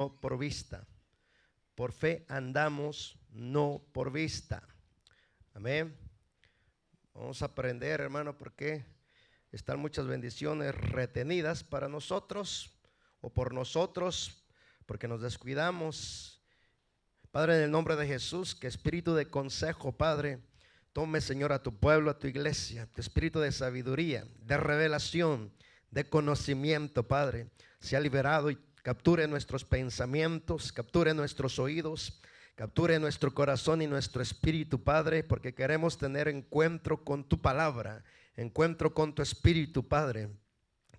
no por vista. Por fe andamos, no por vista. Amén. Vamos a aprender, hermano, porque están muchas bendiciones retenidas para nosotros o por nosotros, porque nos descuidamos. Padre, en el nombre de Jesús, que espíritu de consejo, Padre, tome, Señor, a tu pueblo, a tu iglesia, tu espíritu de sabiduría, de revelación, de conocimiento, Padre, sea liberado y capture nuestros pensamientos, capture nuestros oídos, capture nuestro corazón y nuestro espíritu, Padre, porque queremos tener encuentro con tu palabra, encuentro con tu espíritu, Padre.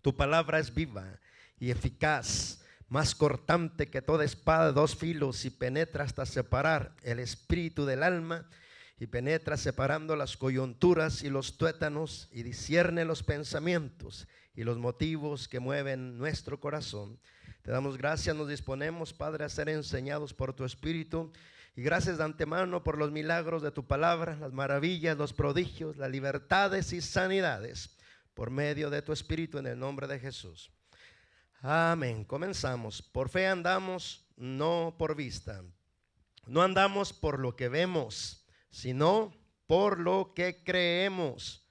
Tu palabra es viva y eficaz, más cortante que toda espada de dos filos, y penetra hasta separar el espíritu del alma, y penetra separando las coyunturas y los tuétanos, y discierne los pensamientos y los motivos que mueven nuestro corazón. Te damos gracias, nos disponemos, Padre, a ser enseñados por tu Espíritu, y gracias de antemano por los milagros de tu palabra, las maravillas, los prodigios, las libertades y sanidades por medio de tu Espíritu, en el nombre de Jesús. Amén. Comenzamos. Por fe andamos, no por vista. No andamos por lo que vemos, sino por lo que creemos.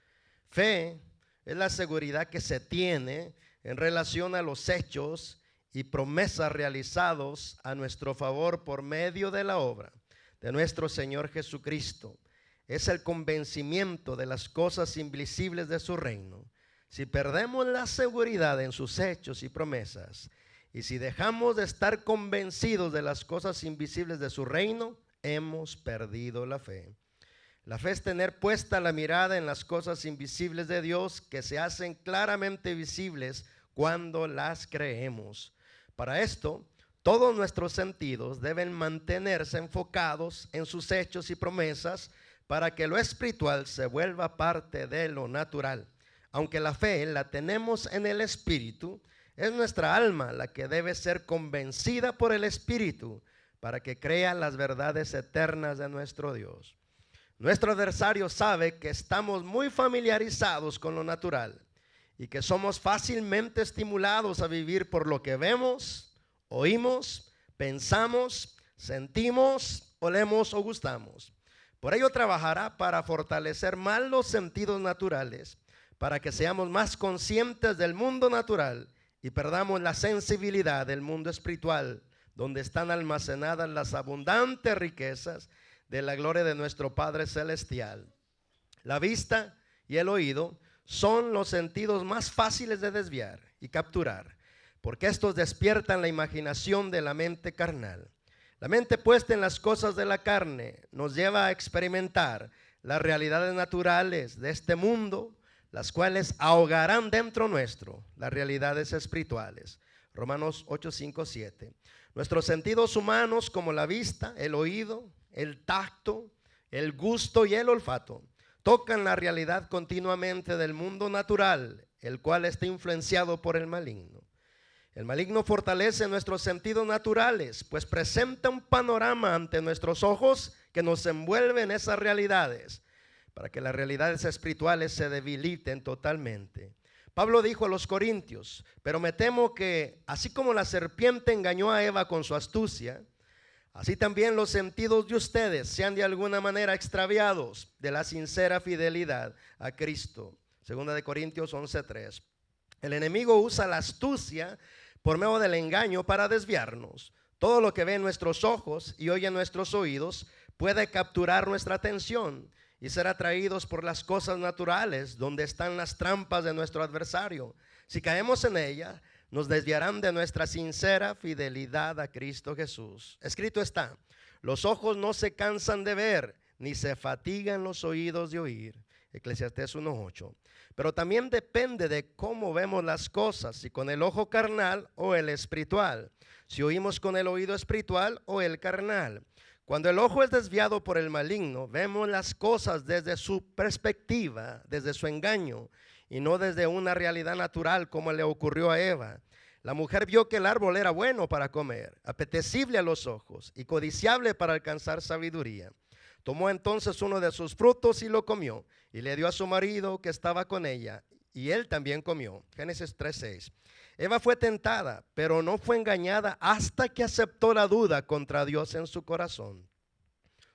Fe es la seguridad que se tiene en relación a los hechos y promesas realizados a nuestro favor por medio de la obra de nuestro Señor Jesucristo. Es el convencimiento de las cosas invisibles de su reino. Si perdemos la seguridad en sus hechos y promesas, y si dejamos de estar convencidos de las cosas invisibles de su reino, hemos perdido la fe. La fe es tener puesta la mirada en las cosas invisibles de Dios, que se hacen claramente visibles cuando las creemos. Para esto, todos nuestros sentidos deben mantenerse enfocados en sus hechos y promesas, para que lo espiritual se vuelva parte de lo natural. Aunque la fe la tenemos en el Espíritu, es nuestra alma la que debe ser convencida por el Espíritu para que crea las verdades eternas de nuestro Dios. Nuestro adversario sabe que estamos muy familiarizados con lo natural y que somos fácilmente estimulados a vivir por lo que vemos, oímos, pensamos, sentimos, olemos o gustamos. Por ello trabajará para fortalecer más los sentidos naturales, para que seamos más conscientes del mundo natural y perdamos la sensibilidad del mundo espiritual, donde están almacenadas las abundantes riquezas de la gloria de nuestro Padre Celestial. La vista y el oído son los sentidos más fáciles de desviar y capturar, porque estos despiertan la imaginación de la mente carnal. La mente puesta en las cosas de la carne nos lleva a experimentar las realidades naturales de este mundo, las cuales ahogarán dentro nuestro las realidades espirituales. Romanos 8, 5, 7. Nuestros sentidos humanos, como la vista, el oído, el tacto, el gusto y el olfato, tocan la realidad continuamente del mundo natural, el cual está influenciado por el maligno. El maligno fortalece nuestros sentidos naturales, pues presenta un panorama ante nuestros ojos que nos envuelve en esas realidades, para que las realidades espirituales se debiliten totalmente. Pablo dijo a los corintios: pero me temo que así como la serpiente engañó a Eva con su astucia, así también los sentidos de ustedes sean de alguna manera extraviados de la sincera fidelidad a Cristo. Segunda de Corintios 11:3. El enemigo usa la astucia por medio del engaño para desviarnos. Todo lo que ve nuestros ojos y oye nuestros oídos puede capturar nuestra atención y ser atraídos por las cosas naturales, donde están las trampas de nuestro adversario. Si caemos en ellas, nos desviarán de nuestra sincera fidelidad a Cristo Jesús. Escrito está: los ojos no se cansan de ver, ni se fatigan los oídos de oír. Eclesiastés 1:8. Pero también depende de cómo vemos las cosas, si con el ojo carnal o el espiritual, si oímos con el oído espiritual o el carnal. Cuando el ojo es desviado por el maligno, vemos las cosas desde su perspectiva, desde su engaño, y no desde una realidad natural como le ocurrió a Eva. La mujer vio que el árbol era bueno para comer, apetecible a los ojos y codiciable para alcanzar sabiduría. Tomó entonces uno de sus frutos y lo comió, y le dio a su marido que estaba con ella, y él también comió. Génesis 3:6. Eva fue tentada, pero no fue engañada hasta que aceptó la duda contra Dios en su corazón.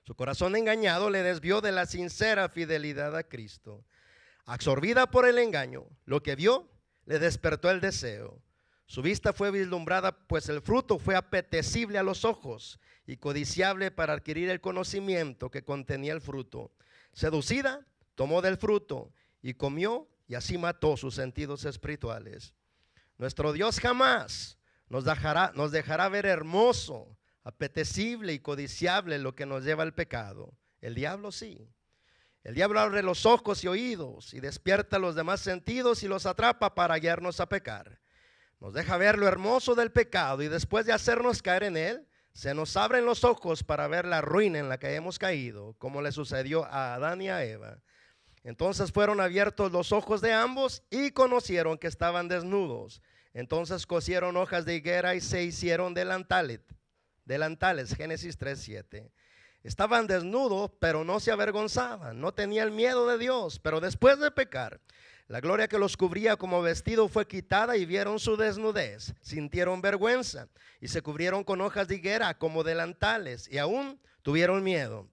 Su corazón engañado le desvió de la sincera fidelidad a Cristo. Absorbida por el engaño, lo que vio le despertó el deseo. Su vista fue vislumbrada, pues el fruto fue apetecible a los ojos y codiciable para adquirir el conocimiento que contenía el fruto. Seducida, tomó del fruto y comió, y así mató sus sentidos espirituales. Nuestro Dios jamás nos dejará ver hermoso, apetecible y codiciable lo que nos lleva al pecado. El diablo sí. El diablo abre los ojos y oídos y despierta los demás sentidos y los atrapa para guiarnos a pecar. Nos deja ver lo hermoso del pecado y después de hacernos caer en él, se nos abren los ojos para ver la ruina en la que hemos caído, como le sucedió a Adán y a Eva. Entonces fueron abiertos los ojos de ambos y conocieron que estaban desnudos. Entonces cosieron hojas de higuera y se hicieron delantales. Génesis 3:7. Estaban desnudos, pero no se avergonzaban, no tenían miedo de Dios. Pero después de pecar, la gloria que los cubría como vestido fue quitada y vieron su desnudez. Sintieron vergüenza y se cubrieron con hojas de higuera como delantales y aún tuvieron miedo.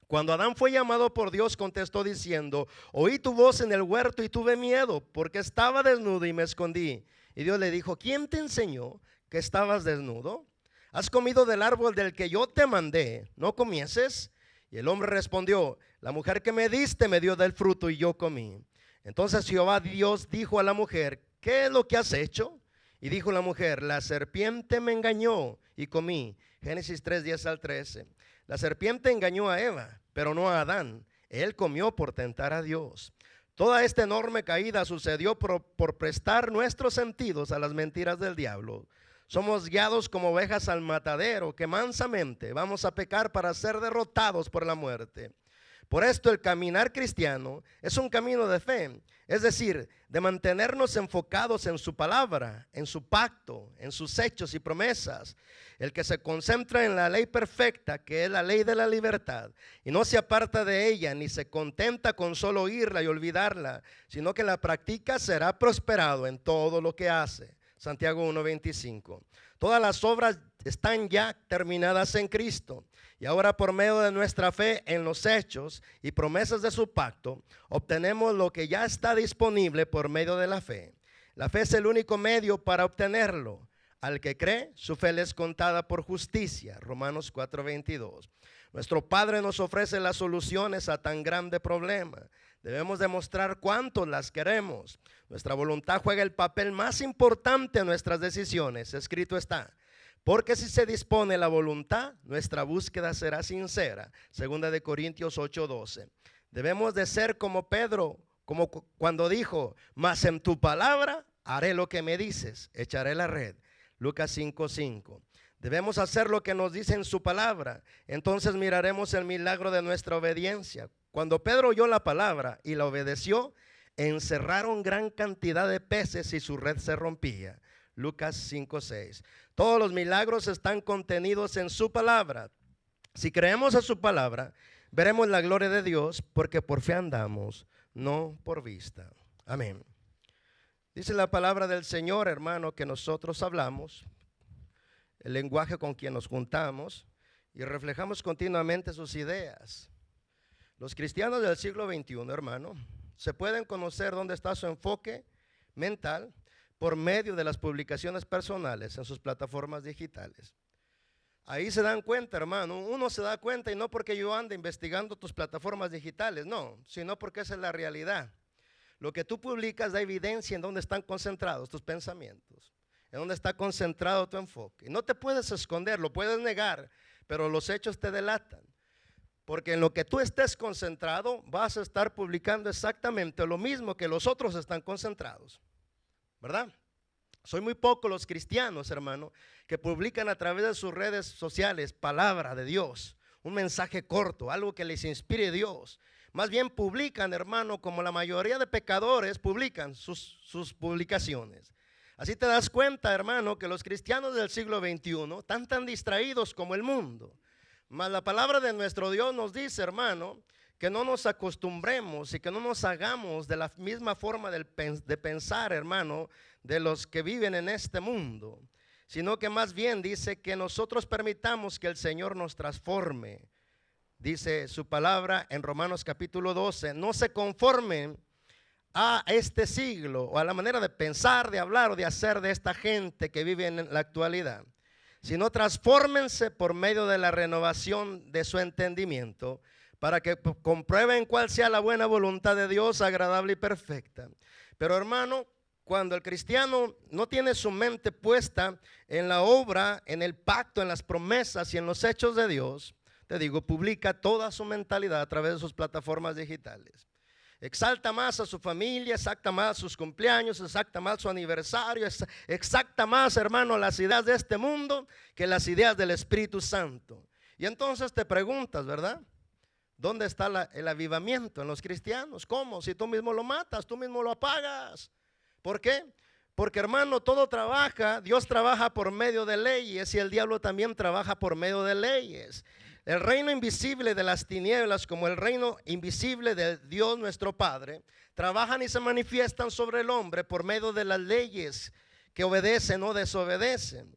Cuando Adán fue llamado por Dios, contestó diciendo: oí tu voz en el huerto y tuve miedo, porque estaba desnudo y me escondí. Y Dios le dijo: ¿quién te enseñó que estabas desnudo? ¿Has comido del árbol del que yo te mandé? ¿No comieses? Y el hombre respondió: la mujer que me diste me dio del fruto y yo comí. Entonces Jehová Dios dijo a la mujer: ¿qué es lo que has hecho? Y dijo la mujer: la serpiente me engañó y comí. Génesis 3:10-13. La serpiente engañó a Eva, pero no a Adán. Él comió por tentar a Dios. Toda esta enorme caída sucedió por prestar nuestros sentidos a las mentiras del diablo. Somos guiados como ovejas al matadero, que mansamente vamos a pecar para ser derrotados por la muerte. Por esto el caminar cristiano es un camino de fe, es decir, de mantenernos enfocados en su palabra, en su pacto, en sus hechos y promesas. El que se concentra en la ley perfecta, que es la ley de la libertad, y no se aparta de ella, ni se contenta con solo oírla y olvidarla, sino que la practica, será prosperado en todo lo que hace. Santiago 1:25. Todas las obras están ya terminadas en Cristo. Y ahora, por medio de nuestra fe en los hechos y promesas de su pacto, obtenemos lo que ya está disponible por medio de la fe. La fe es el único medio para obtenerlo. Al que cree, su fe le es contada por justicia. Romanos 4:22. Nuestro Padre nos ofrece las soluciones a tan grande problema. Debemos demostrar cuánto las queremos. Nuestra voluntad juega el papel más importante en nuestras decisiones. Escrito está: porque si se dispone la voluntad, nuestra búsqueda será sincera. Segunda de Corintios 8:12. Debemos de ser como Pedro, como cuando dijo: mas en tu palabra haré lo que me dices, echaré la red. Lucas 5:5. Debemos hacer lo que nos dice en su palabra. Entonces miraremos el milagro de nuestra obediencia. Cuando Pedro oyó la palabra y la obedeció, encerraron gran cantidad de peces y su red se rompía. Lucas 5:6. Todos los milagros están contenidos en su palabra. Si creemos a su palabra, veremos la gloria de Dios, porque por fe andamos, no por vista. Amén. Dice la palabra del Señor, hermano, que nosotros hablamos, el lenguaje con quien nos juntamos y reflejamos continuamente sus ideas. Los cristianos del siglo XXI, hermano, se pueden conocer dónde está su enfoque mental por medio de las publicaciones personales en sus plataformas digitales. Ahí se dan cuenta, hermano. Uno se da cuenta, y no porque yo ande investigando tus plataformas digitales, no, sino porque esa es la realidad. Lo que tú publicas da evidencia en dónde están concentrados tus pensamientos, en dónde está concentrado tu enfoque. Y no te puedes esconder, lo puedes negar, pero los hechos te delatan. Porque en lo que tú estés concentrado, vas a estar publicando exactamente lo mismo que los otros están concentrados, ¿verdad? Soy muy pocos los cristianos, hermano, que publican a través de sus redes sociales palabra de Dios, un mensaje corto, algo que les inspire Dios. Más bien publican, hermano, como la mayoría de pecadores publican sus publicaciones. Así te das cuenta, hermano, que los cristianos del siglo XXI están tan distraídos como el mundo. Mas la palabra de nuestro Dios nos dice, hermano, que no nos acostumbremos y que no nos hagamos de la misma forma de pensar, hermano, de los que viven en este mundo, sino que más bien dice que nosotros permitamos que el Señor nos transforme. Dice su palabra en Romanos capítulo 12, no se conformen a este siglo o a la manera de pensar, de hablar o de hacer de esta gente que vive en la actualidad, sino transfórmense por medio de la renovación de su entendimiento, para que comprueben cuál sea la buena voluntad de Dios, agradable y perfecta. Pero hermano, cuando el cristiano no tiene su mente puesta en la obra, en el pacto, en las promesas y en los hechos de Dios, te digo, publica toda su mentalidad a través de sus plataformas digitales. Exalta más a su familia, exalta más sus cumpleaños, exalta más su aniversario, exalta más, hermano, las ideas de este mundo que las ideas del Espíritu Santo. Y entonces te preguntas, ¿verdad? ¿Dónde está el avivamiento en los cristianos? ¿Cómo? Si tú mismo lo matas, tú mismo lo apagas. ¿Por qué? Porque, hermano, todo trabaja, Dios trabaja por medio de leyes y el diablo también trabaja por medio de leyes. El reino invisible de las tinieblas, como el reino invisible de Dios nuestro Padre, trabajan y se manifiestan sobre el hombre por medio de las leyes que obedecen o desobedecen.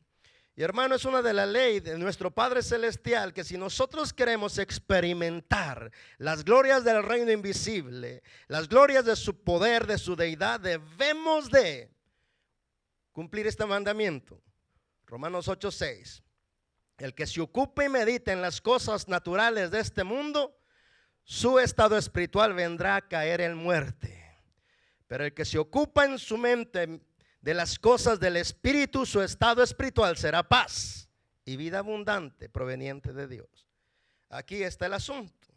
Y hermano, es una de las leyes de nuestro Padre Celestial, que si nosotros queremos experimentar las glorias del reino invisible, las glorias de su poder, de su deidad, debemos de cumplir este mandamiento. Romanos 8:6. El que se ocupe y medite en las cosas naturales de este mundo, su estado espiritual vendrá a caer en muerte. Pero el que se ocupa en su mente de las cosas del Espíritu, su estado espiritual será paz y vida abundante proveniente de Dios. Aquí está el asunto.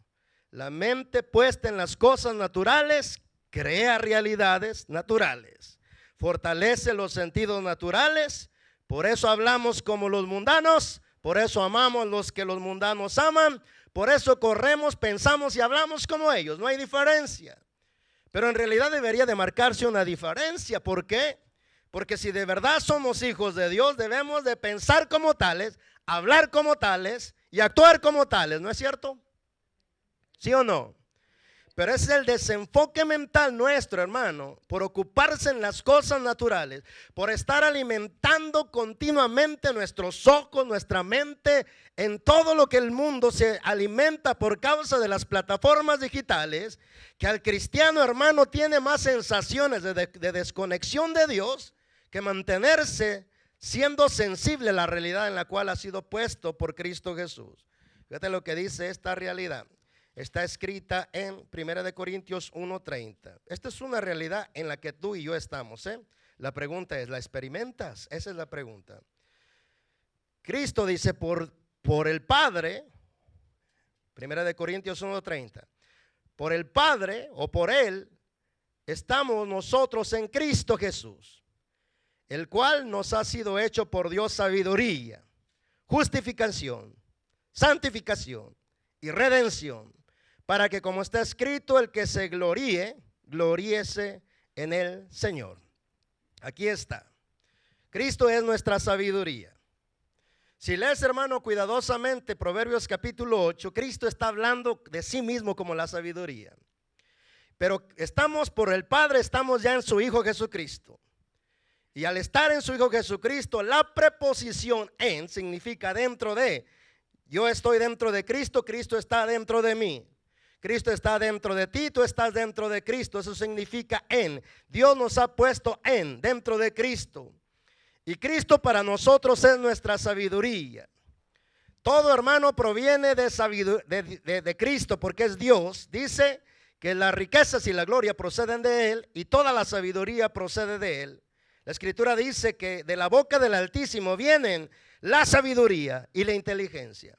La mente puesta en las cosas naturales crea realidades naturales, fortalece los sentidos naturales. Por eso hablamos como los mundanos, por eso amamos los que los mundanos aman, por eso corremos, pensamos y hablamos como ellos. No hay diferencia. Pero en realidad debería de marcarse una diferencia. ¿Por qué? Porque si de verdad somos hijos de Dios, debemos de pensar como tales, hablar como tales y actuar como tales, ¿no es cierto? ¿Sí o no? Pero es el desenfoque mental nuestro, hermano, por ocuparse en las cosas naturales, por estar alimentando continuamente nuestros ojos, nuestra mente, en todo lo que el mundo se alimenta por causa de las plataformas digitales, que al cristiano, hermano, tiene más sensaciones de desconexión de Dios que mantenerse siendo sensible a la realidad en la cual ha sido puesto por Cristo Jesús. Fíjate lo que dice esta realidad. Está escrita en 1 Corintios 1:30. Esta es una realidad en la que tú y yo estamos. La pregunta es, ¿la experimentas? Esa es la pregunta. Cristo dice por el Padre, 1 Corintios 1:30, por el Padre o por Él estamos nosotros en Cristo Jesús, el cual nos ha sido hecho por Dios sabiduría, justificación, santificación y redención, para que, como está escrito, el que se gloríe, gloríese en el Señor. Aquí está. Cristo es nuestra sabiduría. Si lees, hermano, cuidadosamente Proverbios capítulo 8, Cristo está hablando de sí mismo como la sabiduría. Pero estamos por el Padre, estamos ya en su Hijo Jesucristo. Y al estar en su Hijo Jesucristo, la preposición en significa dentro de. Yo estoy dentro de Cristo, Cristo está dentro de mí. Cristo está dentro de ti, tú estás dentro de Cristo. Eso significa en. Dios nos ha puesto dentro de Cristo. Y Cristo para nosotros es nuestra sabiduría. Todo, hermano, proviene de Cristo, porque es Dios. Dice que las riquezas y la gloria proceden de Él y toda la sabiduría procede de Él. La Escritura dice que de la boca del Altísimo vienen la sabiduría y la inteligencia.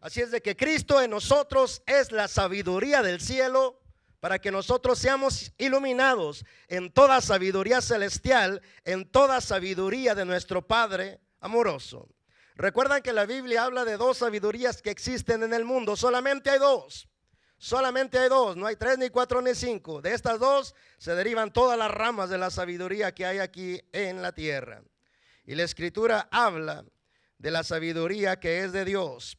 Así es de que Cristo en nosotros es la sabiduría del cielo, para que nosotros seamos iluminados en toda sabiduría celestial, en toda sabiduría de nuestro Padre amoroso. Recuerdan que la Biblia habla de dos sabidurías que existen en el mundo. Solamente hay dos. Solamente hay dos, no hay 3, ni 4, ni 5. De estas dos se derivan todas las ramas de la sabiduría que hay aquí en la tierra. Y la Escritura habla de la sabiduría que es de Dios.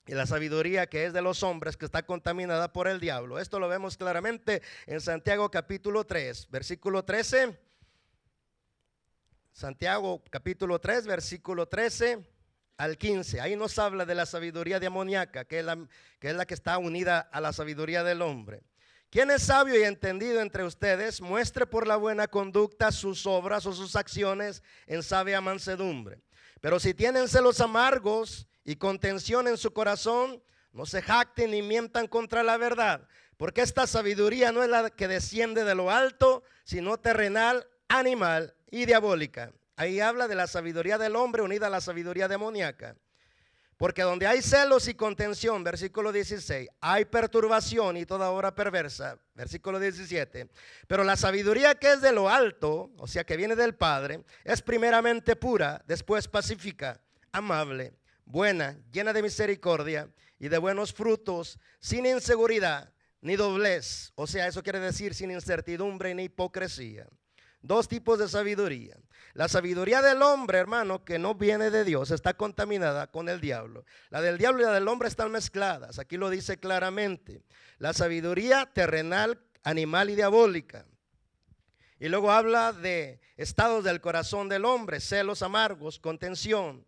y la sabiduría que es de los hombres, que está contaminada por el diablo. Esto lo vemos claramente en Santiago capítulo 3, versículo 13. Santiago capítulo 3, versículo 13 al 15. Ahí nos habla de la sabiduría demoníaca, que es la que está unida a la sabiduría del hombre. Quien es sabio y entendido entre ustedes, muestre por la buena conducta sus obras o sus acciones en sabia mansedumbre. Pero si tienen celos amargos y contención en su corazón, no se jacten ni mientan contra la verdad, porque esta sabiduría no es la que desciende de lo alto, sino terrenal, animal y diabólica. Ahí habla de la sabiduría del hombre unida a la sabiduría demoníaca. Porque donde hay celos y contención, versículo 16, hay perturbación y toda obra perversa, versículo 17. Pero la sabiduría que es de lo alto, o sea que viene del Padre, es primeramente pura, después pacífica, amable, buena, llena de misericordia y de buenos frutos, sin inseguridad ni doblez. O sea, eso quiere decir sin incertidumbre ni hipocresía. Dos tipos de sabiduría. La sabiduría del hombre, hermano, que no viene de Dios, está contaminada con el diablo. La del diablo y la del hombre están mezcladas. Aquí lo dice claramente. La sabiduría terrenal, animal y diabólica. Y luego habla de estados del corazón del hombre, celos amargos, contención.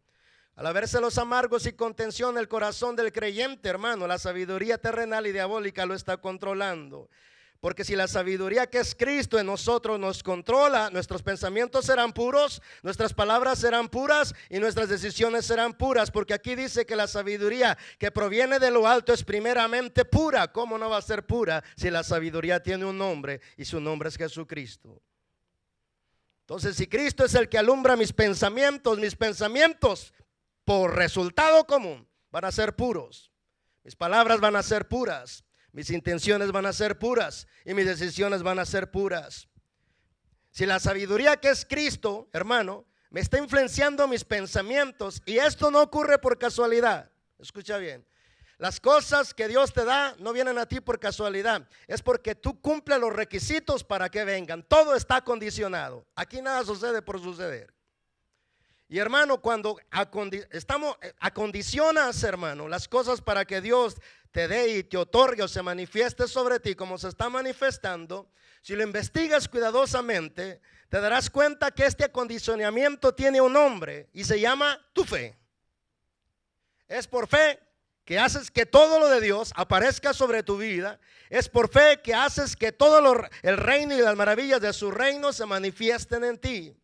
Al haber celos amargos y contención en el corazón del creyente, hermano, la sabiduría terrenal y diabólica lo está controlando. Porque si la sabiduría que es Cristo en nosotros nos controla, nuestros pensamientos serán puros, nuestras palabras serán puras y nuestras decisiones serán puras. Porque aquí dice que la sabiduría que proviene de lo alto es primeramente pura. ¿Cómo no va a ser pura si la sabiduría tiene un nombre y su nombre es Jesucristo? Entonces, si Cristo es el que alumbra mis pensamientos por resultado común van a ser puros. Mis palabras van a ser puras. Mis intenciones van a ser puras y mis decisiones van a ser puras. Si la sabiduría que es Cristo, hermano, me está influenciando mis pensamientos, y esto no ocurre por casualidad. Escucha bien. Las cosas que Dios te da no vienen a ti por casualidad. Es porque tú cumples los requisitos para que vengan. Todo está condicionado. Aquí nada sucede por suceder. Y hermano, cuando acondicionas, hermano, las cosas para que Dios te dé y te otorgue o se manifieste sobre ti como se está manifestando, si lo investigas cuidadosamente, te darás cuenta que este acondicionamiento tiene un nombre y se llama tu fe. Es por fe que haces que todo lo de Dios aparezca sobre tu vida. Es por fe que haces que todo el reino y las maravillas de su reino se manifiesten en ti.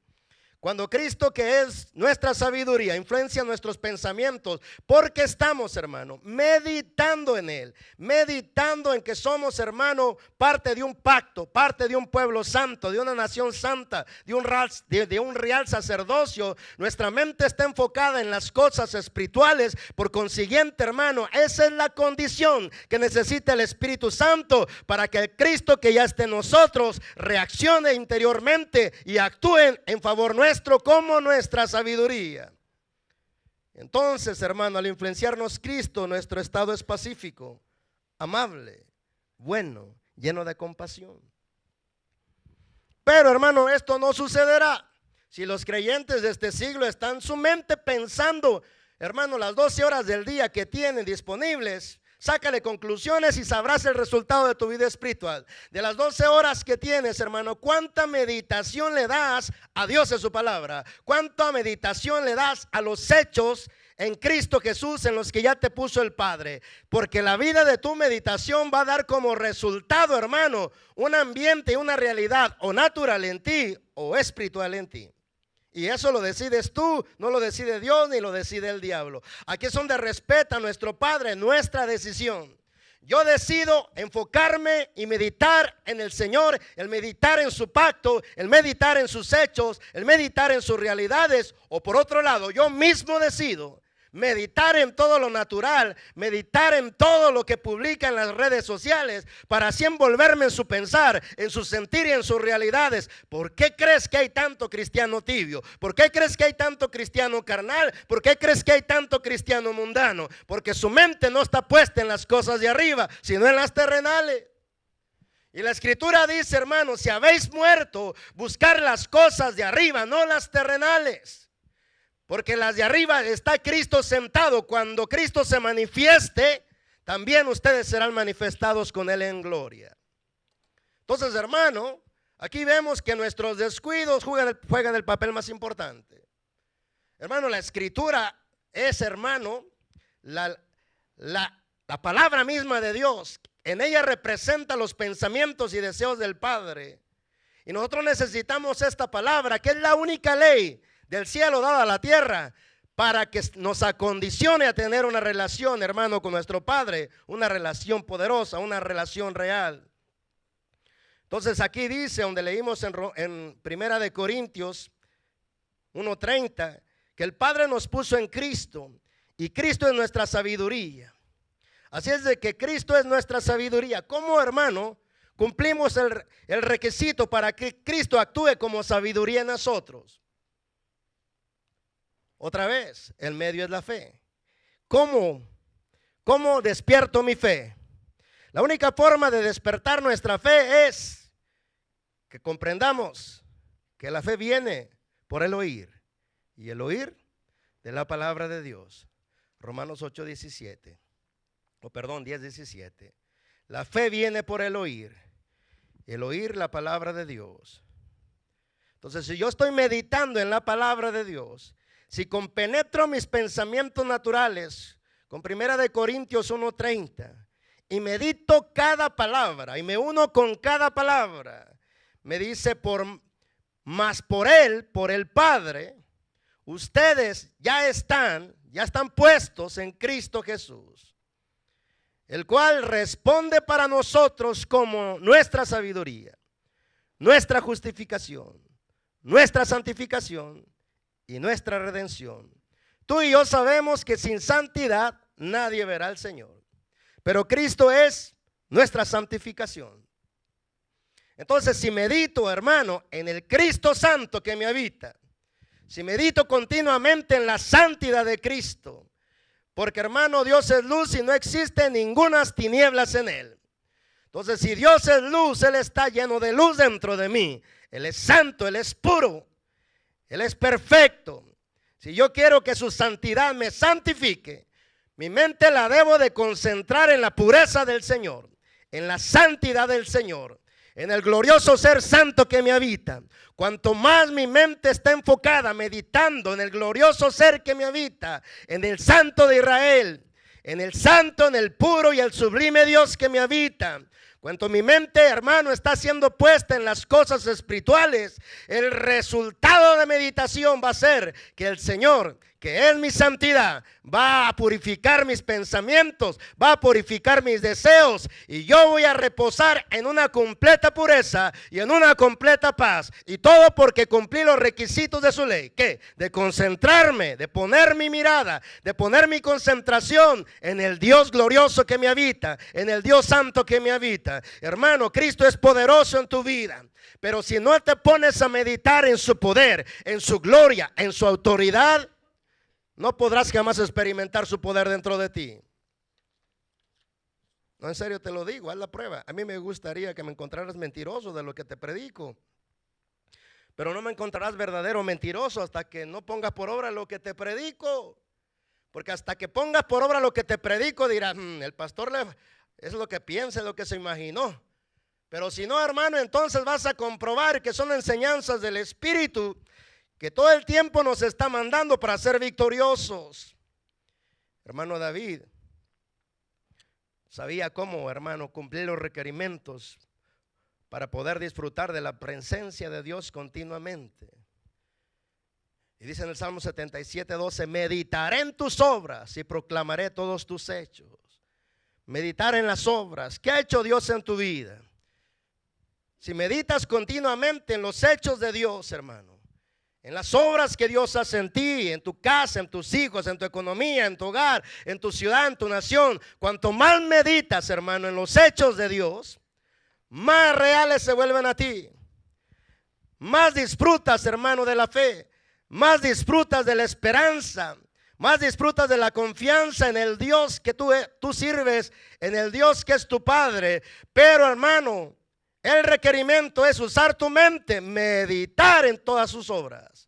Cuando Cristo, que es nuestra sabiduría, influencia nuestros pensamientos, porque estamos, hermano, meditando en Él, meditando en que somos, hermano, parte de un pacto, parte de un pueblo santo, de una nación santa, de un real sacerdocio. Nuestra mente está enfocada en las cosas espirituales. Por consiguiente, hermano, esa es la condición que necesita el Espíritu Santo para que el Cristo que ya esté en nosotros reaccione interiormente y actúe en favor nuestro como nuestra sabiduría. Entonces, hermano, al influenciarnos Cristo, nuestro estado es pacífico, amable, bueno, lleno de compasión. Pero, hermano, esto no sucederá si los creyentes de este siglo están su mente pensando, hermano, las 12 horas del día que tienen disponibles. Sácale conclusiones y sabrás el resultado de tu vida espiritual. De las 12 horas que tienes, hermano, ¿cuánta meditación le das a Dios en su palabra? ¿Cuánta meditación le das a los hechos en Cristo Jesús en los que ya te puso el Padre? Porque la vida de tu meditación va a dar como resultado, hermano, un ambiente y una realidad o natural en ti o espiritual en ti. Y eso lo decides tú, no lo decide Dios ni lo decide el diablo. Aquí es donde respeta a nuestro Padre nuestra decisión. Yo decido enfocarme y meditar en el Señor, el meditar en su pacto, el meditar en sus hechos, el meditar en sus realidades. O por otro lado, yo mismo decido meditar en todo lo natural, meditar en todo lo que publica en las redes sociales, para así envolverme en su pensar, en su sentir y en sus realidades. ¿Por qué crees que hay tanto cristiano tibio? ¿Por qué crees que hay tanto cristiano carnal? ¿Por qué crees que hay tanto cristiano mundano? Porque su mente no está puesta en las cosas de arriba, sino en las terrenales. Y la escritura dice, hermanos, si habéis muerto, buscar las cosas de arriba, no las terrenales. Porque las de arriba está Cristo sentado. Cuando Cristo se manifieste, también ustedes serán manifestados con Él en gloria. Entonces, hermano, aquí vemos que nuestros descuidos juegan el papel más importante. Hermano, la escritura es, hermano, la palabra misma de Dios. En ella representa los pensamientos y deseos del Padre. Y nosotros necesitamos esta palabra, que es la única ley del cielo dada a la tierra, para que nos acondicione a tener una relación, hermano, con nuestro Padre, una relación poderosa, una relación real. Entonces aquí dice, donde leímos en Primera de Corintios 1:30, que el Padre nos puso en Cristo y Cristo es nuestra sabiduría. Así es de que Cristo es nuestra sabiduría. ¿Cómo, hermano, cumplimos el requisito para que Cristo actúe como sabiduría en nosotros? Otra vez, el medio es la fe. ¿Cómo despierto mi fe? La única forma de despertar nuestra fe es que comprendamos que la fe viene por el oír, y el oír de la palabra de Dios. Romanos 10:17. La fe viene por el oír la palabra de Dios. Entonces, si yo estoy meditando en la palabra de Dios, si compenetro mis pensamientos naturales con Primera de Corintios 1:30 y medito cada palabra y me uno con cada palabra, me dice, más por Él, por el Padre, ustedes ya están puestos en Cristo Jesús, el cual responde para nosotros como nuestra sabiduría, nuestra justificación, nuestra santificación y nuestra redención. Tú y yo sabemos que sin santidad nadie verá al Señor, pero Cristo es nuestra santificación. Entonces, si medito, hermano, en el Cristo Santo que me habita, si medito continuamente en la santidad de Cristo, porque, hermano, Dios es luz y no existe ninguna tinieblas en Él. Entonces, si Dios es luz, Él está lleno de luz dentro de mí. Él es santo, Él es puro, Él es perfecto. Si yo quiero que su santidad me santifique, mi mente la debo de concentrar en la pureza del Señor, en la santidad del Señor, en el glorioso ser santo que me habita. Cuanto más mi mente está enfocada meditando en el glorioso ser que me habita, en el Santo de Israel, en el santo, en el puro y el sublime Dios que me habita, cuanto mi mente, hermano, está siendo puesta en las cosas espirituales, el resultado de meditación va a ser que el Señor, que es mi santidad, va a purificar mis pensamientos, va a purificar mis deseos, y yo voy a reposar en una completa pureza y en una completa paz. Y todo porque cumplí los requisitos de su ley. ¿Qué? De concentrarme, de poner mi mirada, de poner mi concentración en el Dios glorioso que me habita, en el Dios santo que me habita. Hermano, Cristo es poderoso en tu vida, pero si no te pones a meditar en su poder, en su gloria, en su autoridad, no podrás jamás experimentar su poder dentro de ti. No, en serio te lo digo, haz la prueba. A mí me gustaría que me encontraras mentiroso de lo que te predico, pero no me encontrarás verdadero mentiroso hasta que no pongas por obra lo que te predico. Porque hasta que pongas por obra lo que te predico dirás, el pastor es lo que piensa, es lo que se imaginó. Pero si no, hermano, entonces vas a comprobar que son enseñanzas del Espíritu que todo el tiempo nos está mandando para ser victoriosos. Hermano David sabía cómo, hermano, cumplir los requerimientos para poder disfrutar de la presencia de Dios continuamente. Y dice en el Salmo 77:12, meditaré en tus obras y proclamaré todos tus hechos. Meditar en las obras. ¿Qué ha hecho Dios en tu vida? Si meditas continuamente en los hechos de Dios, hermano, en las obras que Dios hace en ti, en tu casa, en tus hijos, en tu economía, en tu hogar, en tu ciudad, en tu nación, cuanto más meditas, hermano, en los hechos de Dios, más reales se vuelven a ti. Más disfrutas, hermano, de la fe, más disfrutas de la esperanza, más disfrutas de la confianza en el Dios que tú sirves, en el Dios que es tu Padre. Pero, hermano, el requerimiento es usar tu mente, meditar en todas sus obras.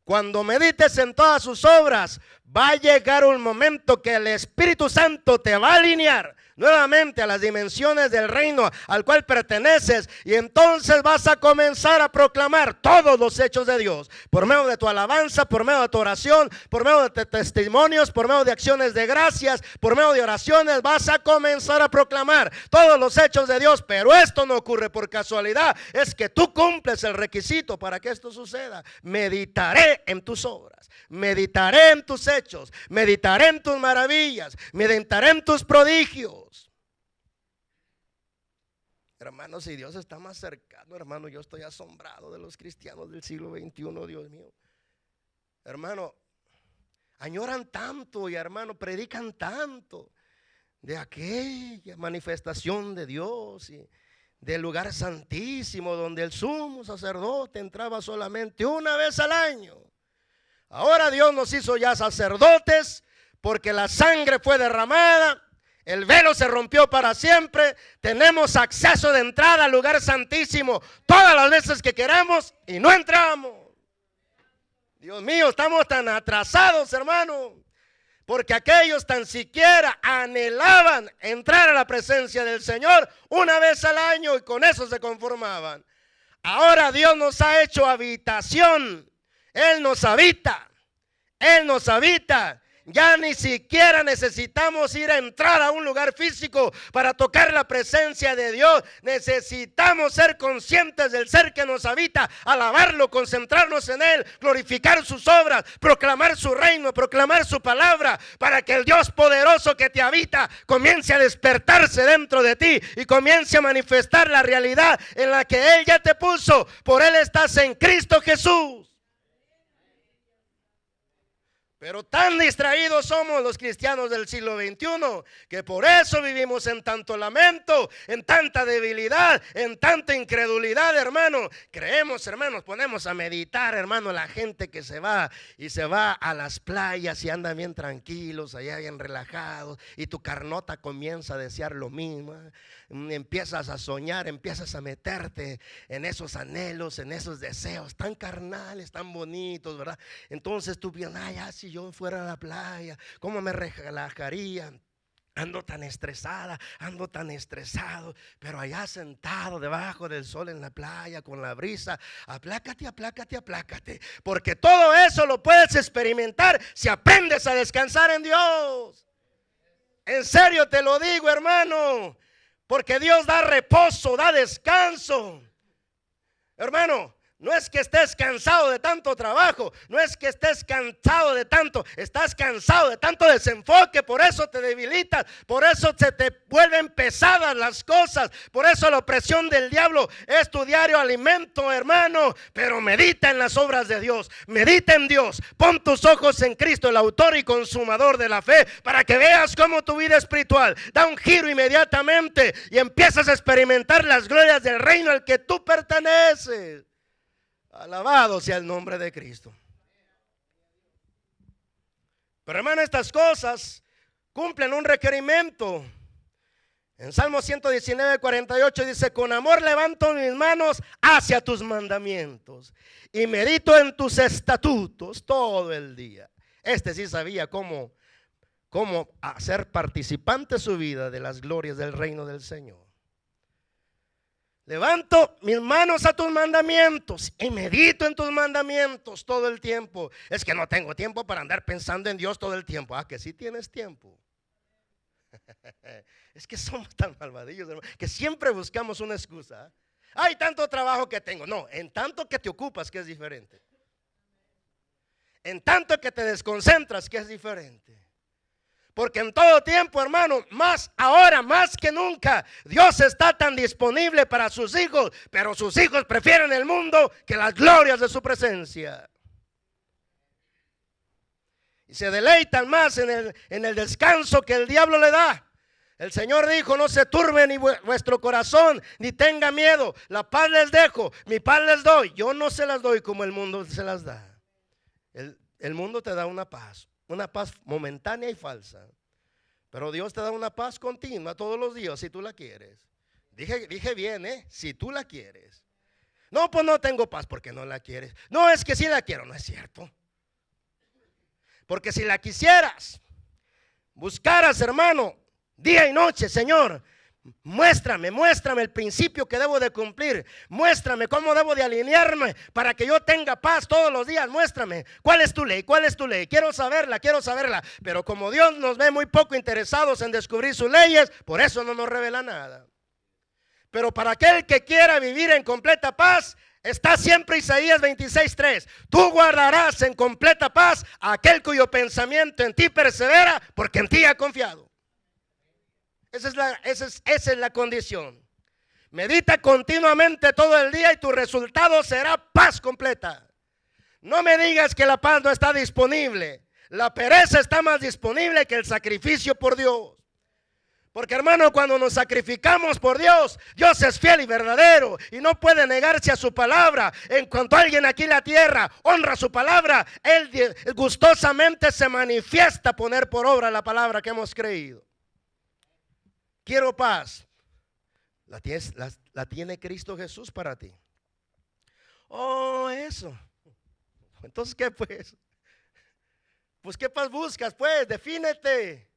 Cuando medites en todas sus obras, va a llegar un momento que el Espíritu Santo te va a alinear nuevamente a las dimensiones del reino al cual perteneces, y entonces vas a comenzar a proclamar todos los hechos de Dios por medio de tu alabanza, por medio de tu oración, por medio de testimonios, por medio de acciones de gracias, por medio de oraciones. Vas a comenzar a proclamar todos los hechos de Dios. Pero esto no ocurre por casualidad, es que tú cumples el requisito para que esto suceda. Meditaré en tus obras, meditaré en tus hechos, meditaré en tus maravillas, meditaré en tus prodigios. Hermano, si Dios está más cercano, hermano, yo estoy asombrado de los cristianos del siglo XXI, Dios mío. Hermano, añoran tanto y hermano, predican tanto de aquella manifestación de Dios y del lugar santísimo donde el sumo sacerdote entraba solamente una vez al año. Ahora Dios nos hizo ya sacerdotes porque la sangre fue derramada, el velo se rompió para siempre, tenemos acceso de entrada al lugar santísimo todas las veces que queramos y no entramos. Dios mío, estamos tan atrasados, hermano, porque aquellos tan siquiera anhelaban entrar a la presencia del Señor una vez al año y con eso se conformaban. Ahora Dios nos ha hecho habitación. Él nos habita, Él nos habita. Ya ni siquiera necesitamos ir a entrar a un lugar físico para tocar la presencia de Dios. Necesitamos ser conscientes del ser que nos habita, alabarlo, concentrarnos en Él, glorificar sus obras, proclamar su reino, proclamar su palabra, para que el Dios poderoso que te habita comience a despertarse dentro de ti y comience a manifestar la realidad en la que Él ya te puso. Por Él estás en Cristo Jesús. Pero tan distraídos somos los cristianos del siglo XXI que por eso vivimos en tanto lamento, en tanta debilidad, en tanta incredulidad, hermano. Creemos, hermanos, ponemos a meditar, hermano, la gente que se va a las playas y andan bien tranquilos, allá bien relajados, y tu carnota comienza a desear lo mismo. Empiezas a soñar, empiezas a meterte en esos anhelos, en esos deseos tan carnales, tan bonitos, ¿verdad? Entonces tú piensas, ay, si yo fuera a la playa, ¿cómo me relajaría? Ando tan estresada, ando tan estresado, pero allá sentado debajo del sol en la playa con la brisa, aplácate, aplácate, aplácate, porque todo eso lo puedes experimentar si aprendes a descansar en Dios. En serio te lo digo, hermano, porque Dios da reposo, da descanso. Hermano, no es que estés cansado de tanto trabajo, no es que estés cansado de tanto, estás cansado de tanto desenfoque, por eso te debilitas, por eso se te vuelven pesadas las cosas, por eso la opresión del diablo es tu diario alimento, hermano. Pero medita en las obras de Dios, medita en Dios, pon tus ojos en Cristo, el autor y consumador de la fe, para que veas cómo tu vida espiritual da un giro inmediatamente y empiezas a experimentar las glorias del reino al que tú perteneces. Alabado sea el nombre de Cristo. Pero hermano, estas cosas cumplen un requerimiento. En Salmo 119:48 dice: con amor levanto mis manos hacia tus mandamientos y medito en tus estatutos todo el día. Este sí sabía cómo hacer participante su vida de las glorias del reino del Señor. Levanto mis manos a tus mandamientos y medito en tus mandamientos todo el tiempo. Es que no tengo tiempo para andar pensando en Dios todo el tiempo. Ah, que sí tienes tiempo. Es que somos tan malvadillos, hermano, que siempre buscamos una excusa. Hay tanto trabajo que tengo. No, en tanto que te ocupas, que es diferente. En tanto que te desconcentras, que es diferente. Porque en todo tiempo, hermano, más ahora, más que nunca, Dios está tan disponible para sus hijos, pero sus hijos prefieren el mundo que las glorias de su presencia. Y se deleitan más en el descanso que el diablo le da. El Señor dijo: no se turbe ni vuestro corazón, ni tenga miedo. La paz les dejo, mi paz les doy. Yo no se las doy como el mundo se las da. El mundo te da una paz momentánea y falsa, pero Dios te da una paz continua todos los días si tú la quieres. Dije bien, si tú la quieres. No, pues no tengo paz porque no la quieres. No, es que sí la quiero, no es cierto. Porque si la quisieras, buscaras, hermano, día y noche, Señor, muéstrame el principio que debo de cumplir. Muéstrame cómo debo de alinearme para que yo tenga paz todos los días. Muéstrame cuál es tu ley, cuál es tu ley. Quiero saberla. Pero como Dios nos ve muy poco interesados en descubrir sus leyes, por eso no nos revela nada. Pero para aquel que quiera vivir en completa paz, está siempre Isaías 26:3. Tú guardarás en completa paz a aquel cuyo pensamiento en ti persevera, porque en ti ha confiado. Esa es la condición. Medita continuamente todo el día y tu resultado será paz completa. No me digas que la paz no está disponible. La pereza está más disponible que el sacrificio por Dios. Porque, hermano, cuando nos sacrificamos por Dios, Dios es fiel y verdadero y no puede negarse a su palabra. En cuanto alguien aquí en la tierra honra su palabra, Él gustosamente se manifiesta poner por obra la palabra que hemos creído. Quiero paz. La tiene Cristo Jesús para ti. Oh, eso. Entonces, ¿qué pues? Pues, ¿qué paz buscas? Pues, defínete.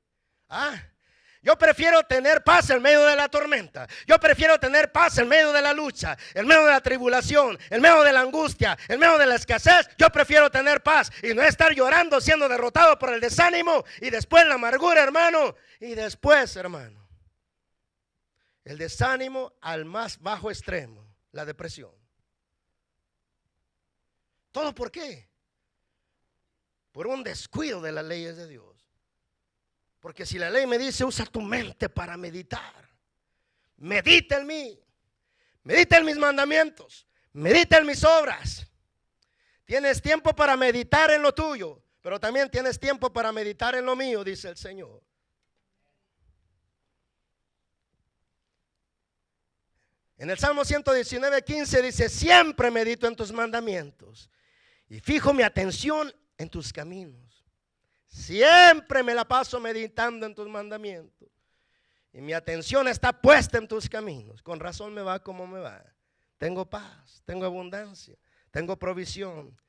Yo prefiero tener paz en medio de la tormenta. Yo prefiero tener paz en medio de la lucha, en medio de la tribulación, en medio de la angustia, en medio de la escasez. Yo prefiero tener paz y no estar llorando, siendo derrotado por el desánimo y después la amargura, hermano. Y después, hermano, el desánimo al más bajo extremo, la depresión. ¿Todo por qué? Por un descuido de las leyes de Dios. Porque si la ley me dice, usa tu mente para meditar. Medita en mí. Medita en mis mandamientos. Medita en mis obras. Tienes tiempo para meditar en lo tuyo, pero también tienes tiempo para meditar en lo mío, dice el Señor. En el Salmo 119:15 dice, siempre medito en tus mandamientos y fijo mi atención en tus caminos. Siempre me la paso meditando en tus mandamientos y mi atención está puesta en tus caminos. Con razón me va como me va. Tengo paz, tengo abundancia, tengo provisión.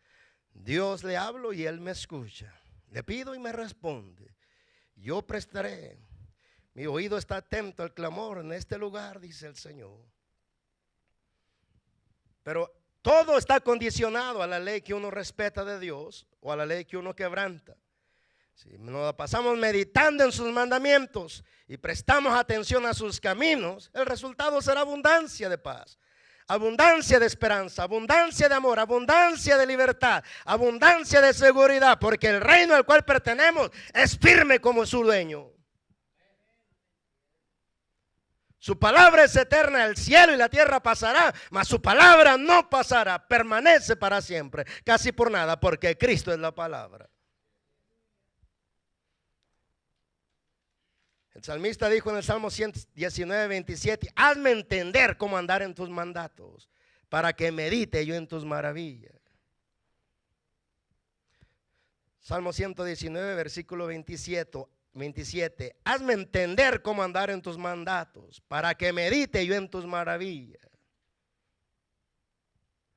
Dios le hablo y Él me escucha. Le pido y me responde. Yo prestaré. Mi oído está atento al clamor en este lugar, dice el Señor. Pero todo está condicionado a la ley que uno respeta de Dios o a la ley que uno quebranta. Si nos la pasamos meditando en sus mandamientos y prestamos atención a sus caminos, el resultado será abundancia de paz, abundancia de esperanza, abundancia de amor, abundancia de libertad, abundancia de seguridad, porque el reino al cual pertenecemos es firme como su dueño. Su palabra es eterna, el cielo y la tierra pasará, mas su palabra no pasará, permanece para siempre, casi por nada, porque Cristo es la palabra. El salmista dijo en el Salmo 119:27, hazme entender cómo andar en tus mandatos, para que medite yo en tus maravillas. Salmo 119, versículo 27, hazme entender cómo andar en tus mandatos, para que medite yo en tus maravillas.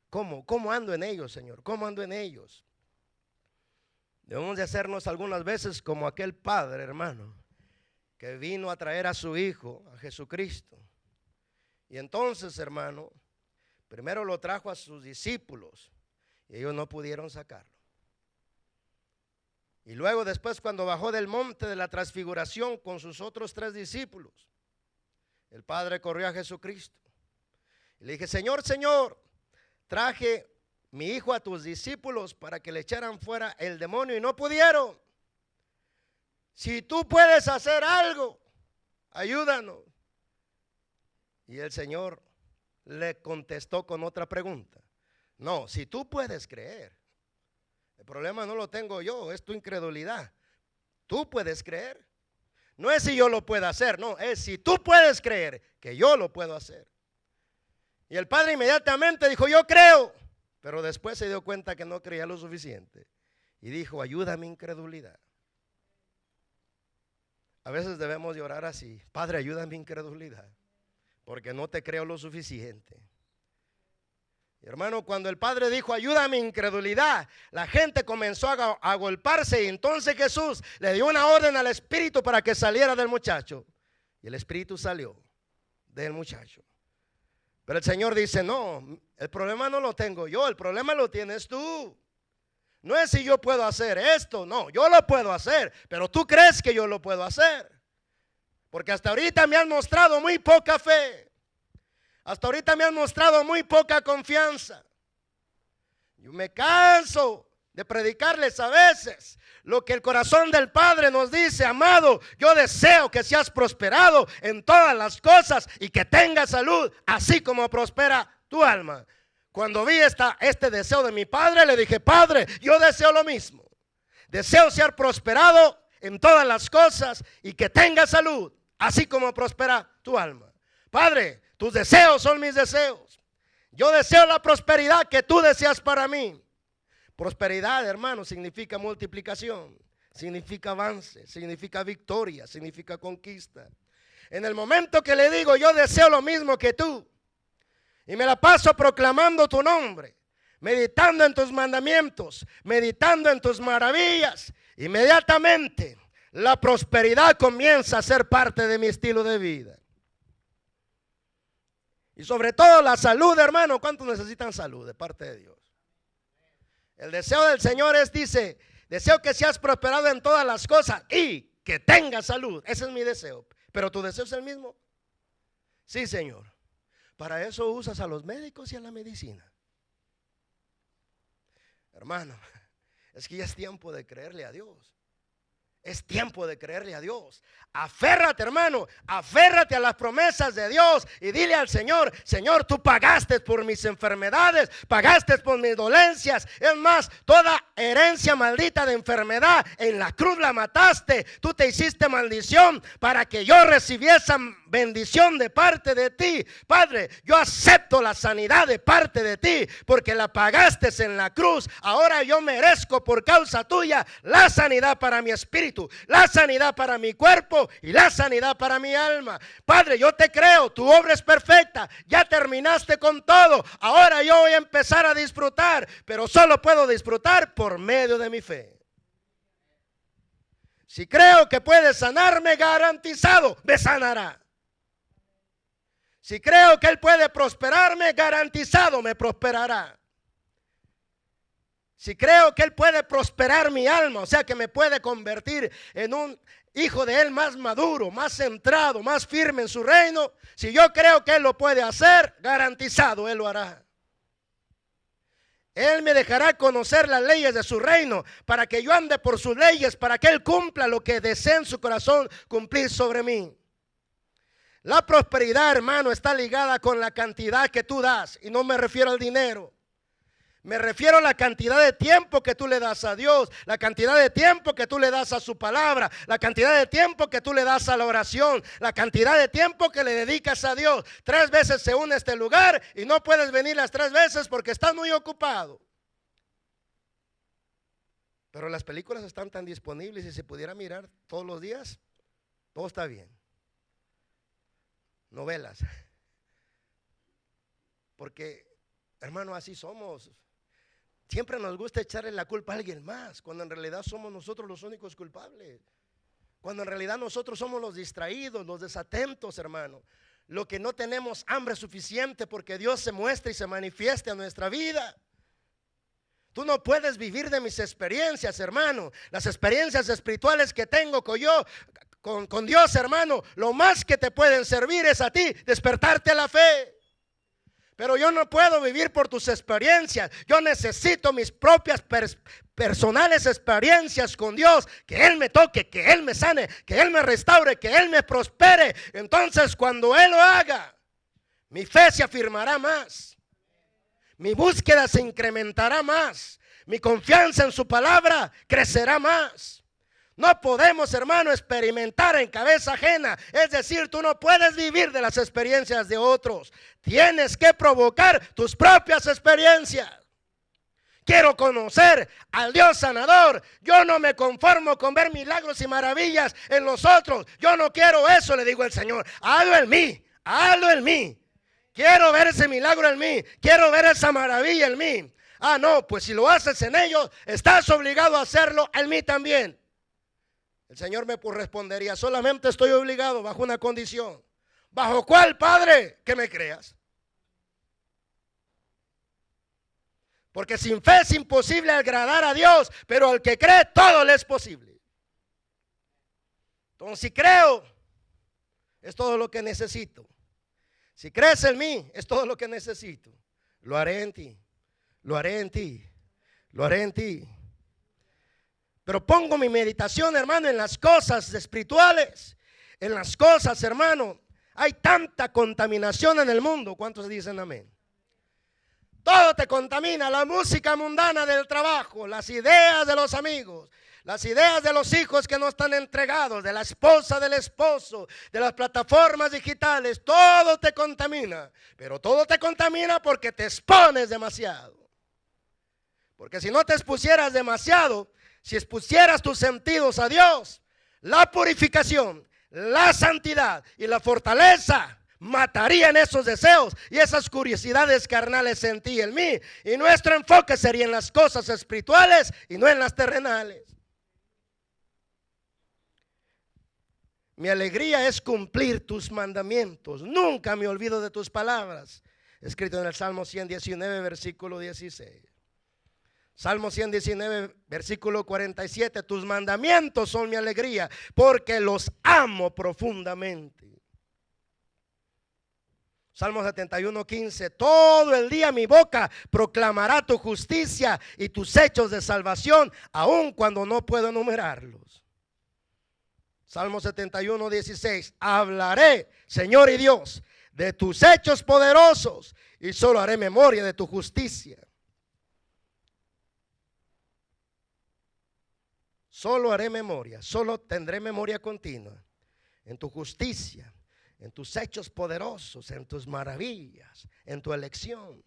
¿Cómo ando en ellos, Señor? ¿Cómo ando en ellos? Debemos de hacernos algunas veces como aquel padre, hermano, que vino a traer a su hijo, a Jesucristo. Y entonces, hermano, primero lo trajo a sus discípulos y ellos no pudieron sacarlo. Y luego después, cuando bajó del monte de la transfiguración con sus otros 3 discípulos, el Padre corrió a Jesucristo y le dije, Señor, traje mi hijo a tus discípulos para que le echaran fuera el demonio y no pudieron. Si tú puedes hacer algo, ayúdanos. Y el Señor le contestó con otra pregunta. No, si tú puedes creer. El problema no lo tengo yo, es tu incredulidad. Tú puedes creer. No es si yo lo puedo hacer, no, es si tú puedes creer que yo lo puedo hacer. Y el padre inmediatamente dijo, yo creo. Pero después se dio cuenta que no creía lo suficiente. Y dijo, ayuda a mi incredulidad. A veces debemos de orar así, Padre, ayuda a mi incredulidad, porque no te creo lo suficiente. Hermano, cuando el padre dijo, ayuda a mi incredulidad, la gente comenzó a golparse, y entonces Jesús le dio una orden al espíritu para que saliera del muchacho. Y el espíritu salió del muchacho. Pero el Señor dice, no, el problema no lo tengo yo, el problema lo tienes tú. No es si yo puedo hacer esto, no, yo lo puedo hacer, pero tú crees que yo lo puedo hacer. Porque hasta ahorita me han mostrado muy poca fe. Hasta ahorita me han mostrado muy poca confianza. Yo me canso de predicarles a veces lo que el corazón del Padre nos dice: amado, yo deseo que seas prosperado en todas las cosas y que tengas salud, así como prospera tu alma. Cuando vi este deseo de mi Padre, le dije: Padre, yo deseo lo mismo. Deseo ser prosperado en todas las cosas y que tengas salud, así como prospera tu alma. Padre, tus deseos son mis deseos. Yo deseo la prosperidad que tú deseas para mí. Prosperidad, hermano, significa multiplicación, significa avance, significa victoria, significa conquista. En el momento que le digo, yo deseo lo mismo que tú, y me la paso proclamando tu nombre, meditando en tus mandamientos, meditando en tus maravillas, inmediatamente la prosperidad comienza a ser parte de mi estilo de vida. Y sobre todo la salud, hermano. ¿Cuántos necesitan salud de parte de Dios? El deseo del Señor dice, deseo que seas prosperado en todas las cosas y que tengas salud. Ese es mi deseo. ¿Pero tu deseo es el mismo? Sí, Señor. Para eso usas a los médicos y a la medicina. Hermano, es que ya es tiempo de creerle a Dios. Es tiempo de creerle a Dios. Aférrate, hermano, aférrate a las promesas de Dios y dile al Señor: Señor, tú pagaste por mis enfermedades, pagaste por mis dolencias. Es más, toda herencia maldita de enfermedad en la cruz la mataste. Tú te hiciste maldición para que yo recibiese bendición de parte de ti. Padre, yo acepto la sanidad de parte de ti porque la pagaste en la cruz. Ahora yo merezco por causa tuya la sanidad para mi espíritu, la sanidad para mi cuerpo y la sanidad para mi alma. Padre, yo te creo, tu obra es perfecta, ya terminaste con todo. Ahora yo voy a empezar a disfrutar, pero solo puedo disfrutar por medio de mi fe. Si creo que puede sanarme, garantizado, me sanará. Si creo que Él puede prosperarme, garantizado me prosperará. Si creo que Él puede prosperar mi alma, o sea que me puede convertir en un hijo de Él más maduro, más centrado, más firme en su reino, si yo creo que Él lo puede hacer, garantizado Él lo hará. Él me dejará conocer las leyes de su reino para que yo ande por sus leyes, para que Él cumpla lo que desea en su corazón cumplir sobre mí. La prosperidad, hermano, está ligada con la cantidad que tú das, y no me refiero al dinero. Me refiero a la cantidad de tiempo que tú le das a Dios, la cantidad de tiempo que tú le das a su palabra, la cantidad de tiempo que tú le das a la oración, la cantidad de tiempo que le dedicas a Dios. 3 veces se une este lugar y no puedes venir las 3 veces porque estás muy ocupado. Pero las películas están tan disponibles y se pudiera mirar todos los días, todo está bien. Novelas. Porque, hermano, así somos. Siempre nos gusta echarle la culpa a alguien más, cuando en realidad somos nosotros los únicos culpables. Cuando en realidad nosotros somos los distraídos, los desatentos, hermano. Lo que no tenemos hambre suficiente porque Dios se muestre y se manifieste a nuestra vida. Tú no puedes vivir de mis experiencias, hermano. Las experiencias espirituales que tengo con Dios, hermano, lo más que te pueden servir es a ti despertarte a la fe. Pero yo no puedo vivir por tus experiencias. Yo necesito mis propias personales experiencias con Dios. Que Él me toque, que Él me sane, que Él me restaure, que Él me prospere. Entonces cuando Él lo haga, mi fe se afirmará más. Mi búsqueda se incrementará más. Mi confianza en su palabra crecerá más. No podemos, hermano, experimentar en cabeza ajena. Es decir, tú no puedes vivir de las experiencias de otros. Tienes que provocar tus propias experiencias. Quiero conocer al Dios sanador. Yo no me conformo con ver milagros y maravillas en los otros. Yo no quiero eso, le digo al Señor. Hazlo en mí, hazlo en mí. Quiero ver ese milagro en mí. Quiero ver esa maravilla en mí. Ah, no, pues si lo haces en ellos, estás obligado a hacerlo en mí también. El Señor me respondería, solamente estoy obligado bajo una condición. ¿Bajo cuál, Padre? Que me creas. Porque sin fe es imposible agradar a Dios, pero al que cree todo le es posible. Entonces, si creo, es todo lo que necesito. Si crees en mí, es todo lo que necesito. Lo haré en ti, lo haré en ti, lo haré en ti. Pero pongo mi meditación, hermano, en las cosas espirituales, en las cosas, hermano. Hay tanta contaminación en el mundo. ¿Cuántos dicen amén? Todo te contamina, la música mundana del trabajo, las ideas de los amigos, las ideas de los hijos que no están entregados, de la esposa, del esposo, de las plataformas digitales. Todo te contamina, pero todo te contamina porque te expones demasiado. Porque si no te expusieras demasiado, si expusieras tus sentidos a Dios, la purificación, la santidad y la fortaleza matarían esos deseos y esas curiosidades carnales en ti y en mí. Y nuestro enfoque sería en las cosas espirituales y no en las terrenales. Mi alegría es cumplir tus mandamientos. Nunca me olvido de tus palabras. Escrito en el Salmo 119, versículo 16. Salmo 119, versículo 47. Tus mandamientos son mi alegría, porque los amo profundamente. Salmo 71, 15. Todo el día mi boca proclamará tu justicia y tus hechos de salvación, aun cuando no puedo enumerarlos. Salmo 71, 16. Hablaré, Señor y Dios, de tus hechos poderosos y solo haré memoria de tu justicia. Solo haré memoria, solo tendré memoria continua en tu justicia, en tus hechos poderosos, en tus maravillas, en tu elección.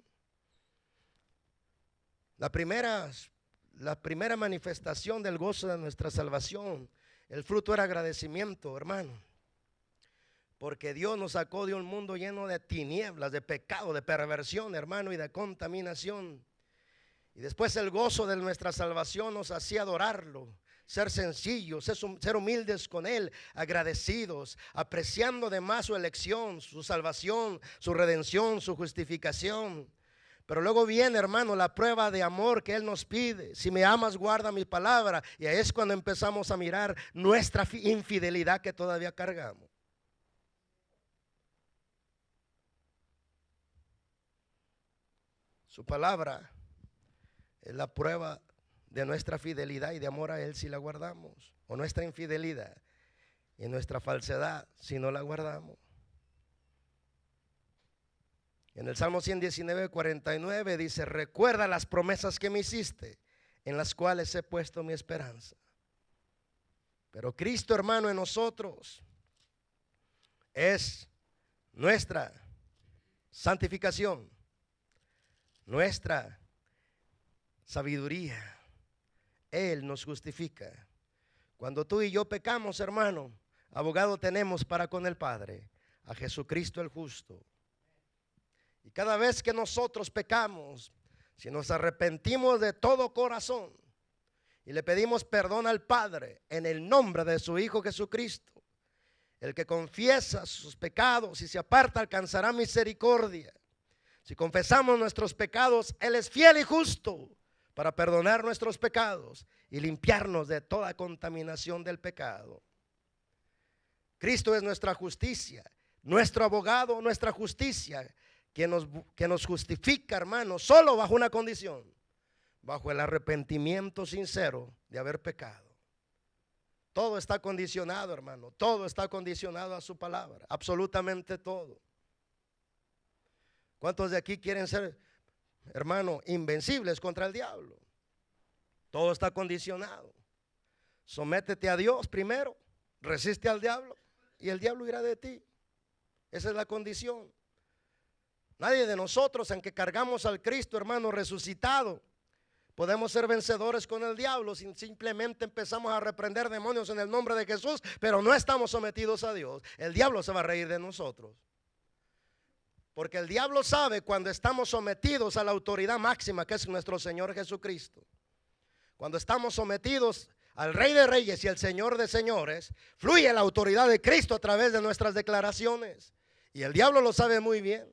La primera manifestación del gozo de nuestra salvación, el fruto era agradecimiento, hermano. Porque Dios nos sacó de un mundo lleno de tinieblas, de pecado, de perversión, hermano, y de contaminación. Y después el gozo de nuestra salvación nos hacía adorarlo, ser sencillos, ser humildes con Él, agradecidos, apreciando además su elección, su salvación, su redención, su justificación. Pero luego viene, hermano, la prueba de amor que Él nos pide. Si me amas, guarda mi palabra. Y ahí es cuando empezamos a mirar nuestra infidelidad que todavía cargamos. Su palabra es la prueba de nuestra fidelidad y de amor a Él si la guardamos, o nuestra infidelidad y nuestra falsedad si no la guardamos. En el Salmo 119, 49 dice: recuerda las promesas que me hiciste, en las cuales he puesto mi esperanza. Pero Cristo, hermano, en nosotros es nuestra santificación, nuestra sabiduría. Él nos justifica. Cuando tú y yo pecamos, hermano, abogado tenemos para con el Padre, a Jesucristo el justo. Y cada vez que nosotros pecamos, si nos arrepentimos de todo corazón y le pedimos perdón al Padre en el nombre de su Hijo Jesucristo, el que confiesa sus pecados y se aparta alcanzará misericordia. Si confesamos nuestros pecados, Él es fiel y justo para perdonar nuestros pecados y limpiarnos de toda contaminación del pecado. Cristo es nuestra justicia, nuestro abogado, nuestra justicia, que nos justifica, hermano, solo bajo una condición: bajo el arrepentimiento sincero de haber pecado. Todo está condicionado, hermano, todo está condicionado a su palabra, absolutamente todo. ¿Cuántos de aquí quieren ser, hermano, invencibles contra el diablo? Todo está condicionado. Sométete a Dios primero, resiste al diablo y el diablo irá de ti. Esa es la condición. Nadie de nosotros, aunque cargamos al Cristo, hermano, resucitado, podemos ser vencedores con el diablo si simplemente empezamos a reprender demonios en el nombre de Jesús, pero no estamos sometidos a Dios. El diablo se va a reír de nosotros. Porque el diablo sabe cuando estamos sometidos a la autoridad máxima que es nuestro Señor Jesucristo. Cuando estamos sometidos al Rey de Reyes y al Señor de Señores, fluye la autoridad de Cristo a través de nuestras declaraciones. Y el diablo lo sabe muy bien.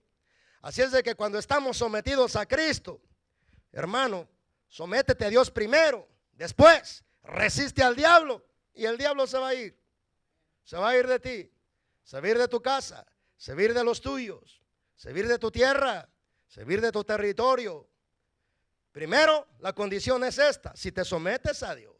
Así es de que cuando estamos sometidos a Cristo, hermano, sométete a Dios primero. Después, resiste al diablo y el diablo se va a ir. Se va a ir de ti, se va a ir de tu casa, se va a ir de los tuyos, se va a ir de tu tierra, se va a ir de tu territorio. Primero, la condición es esta: si te sometes a Dios.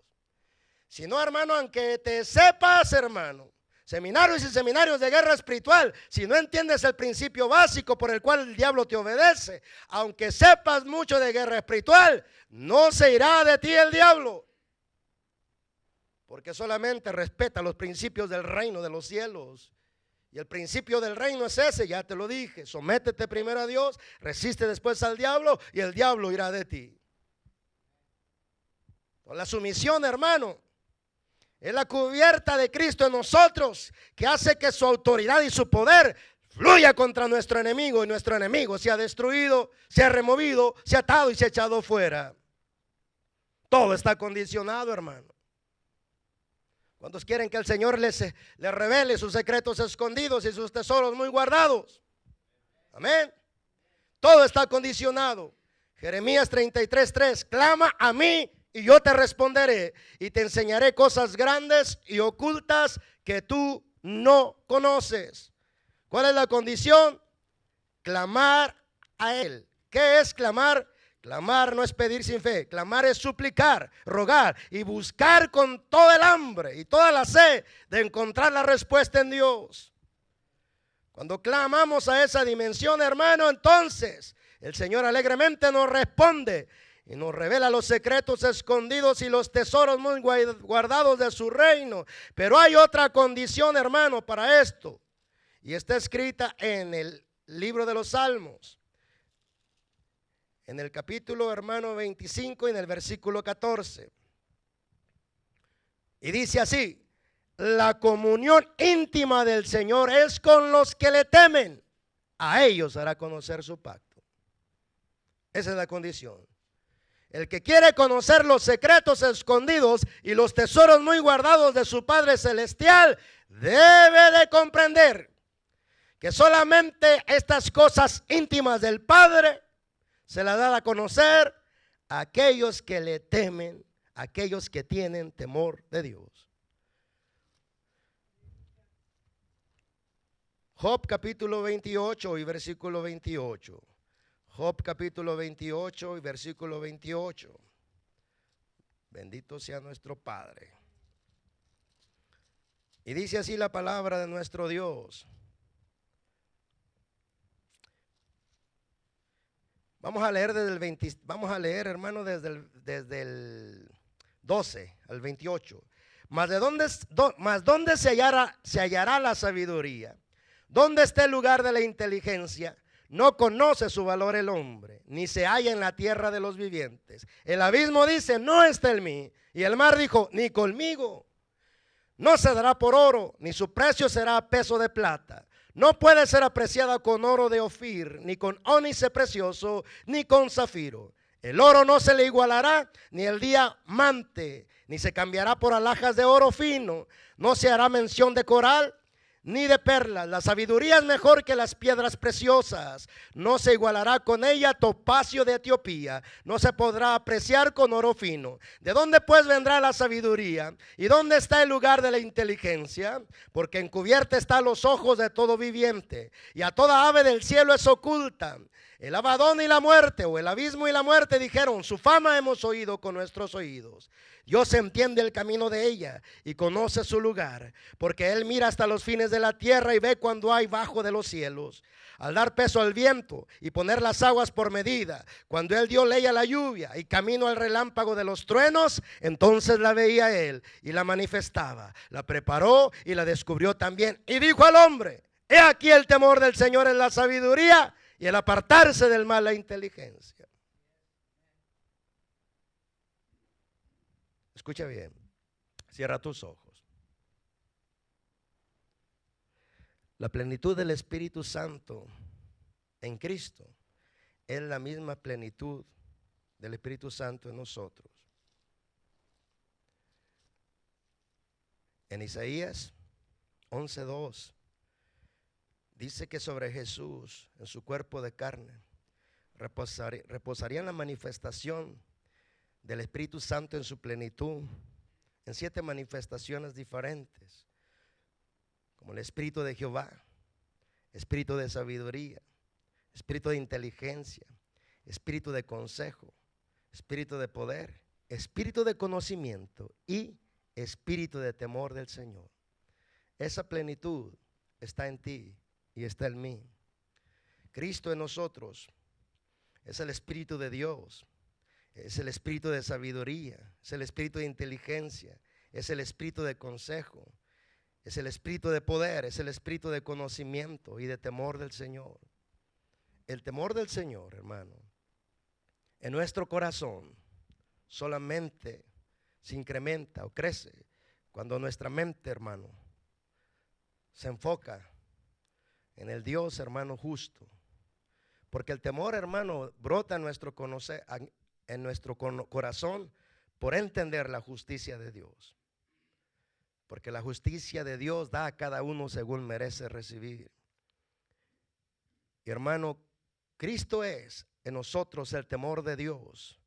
Si no, hermano, aunque te sepas, hermano, seminarios y seminarios de guerra espiritual, si no entiendes el principio básico por el cual el diablo te obedece, aunque sepas mucho de guerra espiritual, no se irá de ti el diablo. Porque solamente respeta los principios del reino de los cielos. Y el principio del reino es ese, ya te lo dije: sométete primero a Dios, resiste después al diablo y el diablo irá de ti. Con la sumisión, hermano, es la cubierta de Cristo en nosotros que hace que su autoridad y su poder fluya contra nuestro enemigo, y nuestro enemigo sea destruido, sea removido, sea atado y sea echado fuera. Todo está condicionado, hermano. ¿Cuántos quieren que el Señor les revele sus secretos escondidos y sus tesoros muy guardados? Amén. Todo está condicionado. Jeremías 33:3: clama a mí y yo te responderé y te enseñaré cosas grandes y ocultas que tú no conoces. ¿Cuál es la condición? Clamar a Él. ¿Qué es clamar? Clamar no es pedir sin fe. Clamar es suplicar, rogar y buscar con todo el hambre y toda la sed de encontrar la respuesta en Dios. Cuando clamamos a esa dimensión, hermano, entonces el Señor alegremente nos responde y nos revela los secretos escondidos y los tesoros muy guardados de su reino. Pero hay otra condición, hermano, para esto, y está escrita en el libro de los Salmos, en el capítulo, hermano, 25 y en el versículo 14. Y dice así: la comunión íntima del Señor es con los que le temen, a ellos hará conocer su pacto. Esa es la condición. El que quiere conocer los secretos escondidos y los tesoros muy guardados de su Padre Celestial, debe de comprender que solamente estas cosas íntimas del Padre se las da a conocer a aquellos que le temen, a aquellos que tienen temor de Dios. Job capítulo 28 y versículo 28. Job capítulo 28 y versículo 28. Bendito sea nuestro Padre. Y dice así la palabra de nuestro Dios. Vamos a leer desde el 20, vamos a leer, hermano, desde el 12 al 28. Mas ¿dónde se hallará la sabiduría? ¿Dónde está el lugar de la inteligencia? No conoce su valor el hombre, ni se halla en la tierra de los vivientes. El abismo dice: no está en mí. Y el mar dijo: ni conmigo. No se dará por oro, ni su precio será a peso de plata. No puede ser apreciada con oro de Ofir, ni con ónice precioso, ni con zafiro. El oro no se le igualará, ni el diamante, ni se cambiará por alhajas de oro fino. No se hará mención de coral, ni de perlas. La sabiduría es mejor que las piedras preciosas. No se igualará con ella topacio de Etiopía. No se podrá apreciar con oro fino. ¿De dónde pues vendrá la sabiduría? ¿Y dónde está el lugar de la inteligencia? Porque encubierta está los ojos de todo viviente, y a toda ave del cielo es oculta. El abadón y la muerte, o el abismo y la muerte, dijeron: su fama hemos oído con nuestros oídos. Dios entiende el camino de ella y conoce su lugar, porque Él mira hasta los fines de la tierra y ve cuando hay bajo de los cielos. Al dar peso al viento y poner las aguas por medida, cuando Él dio ley a la lluvia y camino al relámpago de los truenos, entonces la veía Él y la manifestaba, la preparó y la descubrió también. Y dijo al hombre: he aquí el temor del Señor es la sabiduría, y el apartarse del mal la inteligencia. Escucha bien, cierra tus ojos. La plenitud del Espíritu Santo en Cristo es la misma plenitud del Espíritu Santo en nosotros. En Isaías 11:2 dice que sobre Jesús, en su cuerpo de carne, reposaría la manifestación del Espíritu Santo en su plenitud, en 7 manifestaciones diferentes, como el Espíritu de Jehová, Espíritu de sabiduría, Espíritu de inteligencia, Espíritu de consejo, Espíritu de poder, Espíritu de conocimiento y Espíritu de temor del Señor. Esa plenitud está en ti y está en mí. Cristo en nosotros es el Espíritu de Dios, es el Espíritu de sabiduría, es el Espíritu de inteligencia, es el Espíritu de consejo, es el Espíritu de poder, es el Espíritu de conocimiento y de temor del Señor. El temor del Señor, hermano, en nuestro corazón solamente se incrementa o crece cuando nuestra mente, hermano, se enfoca en el Dios, hermano, justo. Porque el temor, hermano, brota en nuestro corazón por entender la justicia de Dios. Porque la justicia de Dios da a cada uno según merece recibir. Y hermano, Cristo es en nosotros el temor de Dios.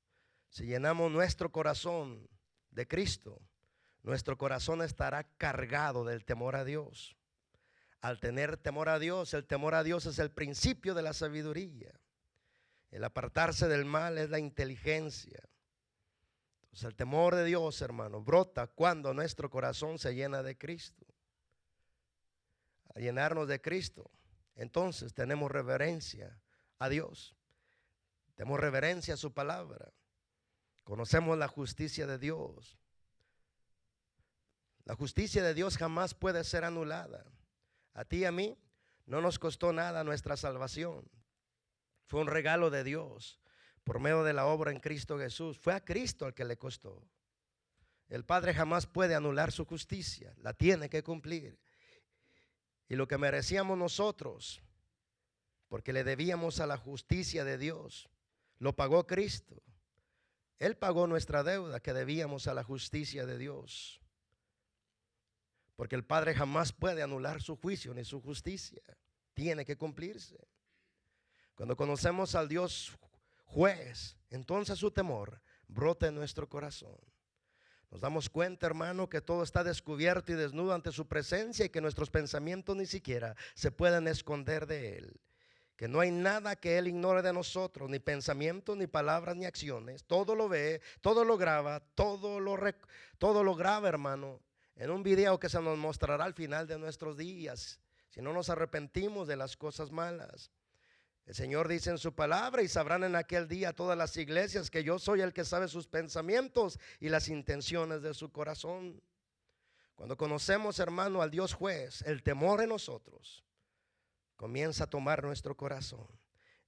Si llenamos nuestro corazón de Cristo, nuestro corazón estará cargado del temor a Dios. Al tener temor a Dios, el temor a Dios es el principio de la sabiduría. El apartarse del mal es la inteligencia. Entonces el temor de Dios, hermano, brota cuando nuestro corazón se llena de Cristo. Al llenarnos de Cristo, entonces tenemos reverencia a Dios. Tenemos reverencia a su palabra. Conocemos la justicia de Dios. La justicia de Dios jamás puede ser anulada. A ti y a mí no nos costó nada nuestra salvación. Fue un regalo de Dios por medio de la obra en Cristo Jesús. Fue a Cristo al que le costó. El Padre jamás puede anular su justicia. La tiene que cumplir. Y lo que merecíamos nosotros, porque le debíamos a la justicia de Dios, lo pagó Cristo. Él pagó nuestra deuda que debíamos a la justicia de Dios. Porque el Padre jamás puede anular su juicio ni su justicia. Tiene que cumplirse. Cuando conocemos al Dios juez, entonces su temor brota en nuestro corazón. Nos damos cuenta, hermano, que todo está descubierto y desnudo ante su presencia y que nuestros pensamientos ni siquiera se pueden esconder de Él. Que no hay nada que Él ignore de nosotros, ni pensamientos, ni palabras, ni acciones. Todo lo ve, todo lo graba, todo lo graba, hermano, en un video que se nos mostrará al final de nuestros días, si no nos arrepentimos de las cosas malas. El Señor dice en su palabra: y sabrán en aquel día todas las iglesias que yo soy el que sabe sus pensamientos y las intenciones de su corazón. Cuando conocemos, hermano, al Dios juez, el temor en nosotros comienza a tomar nuestro corazón.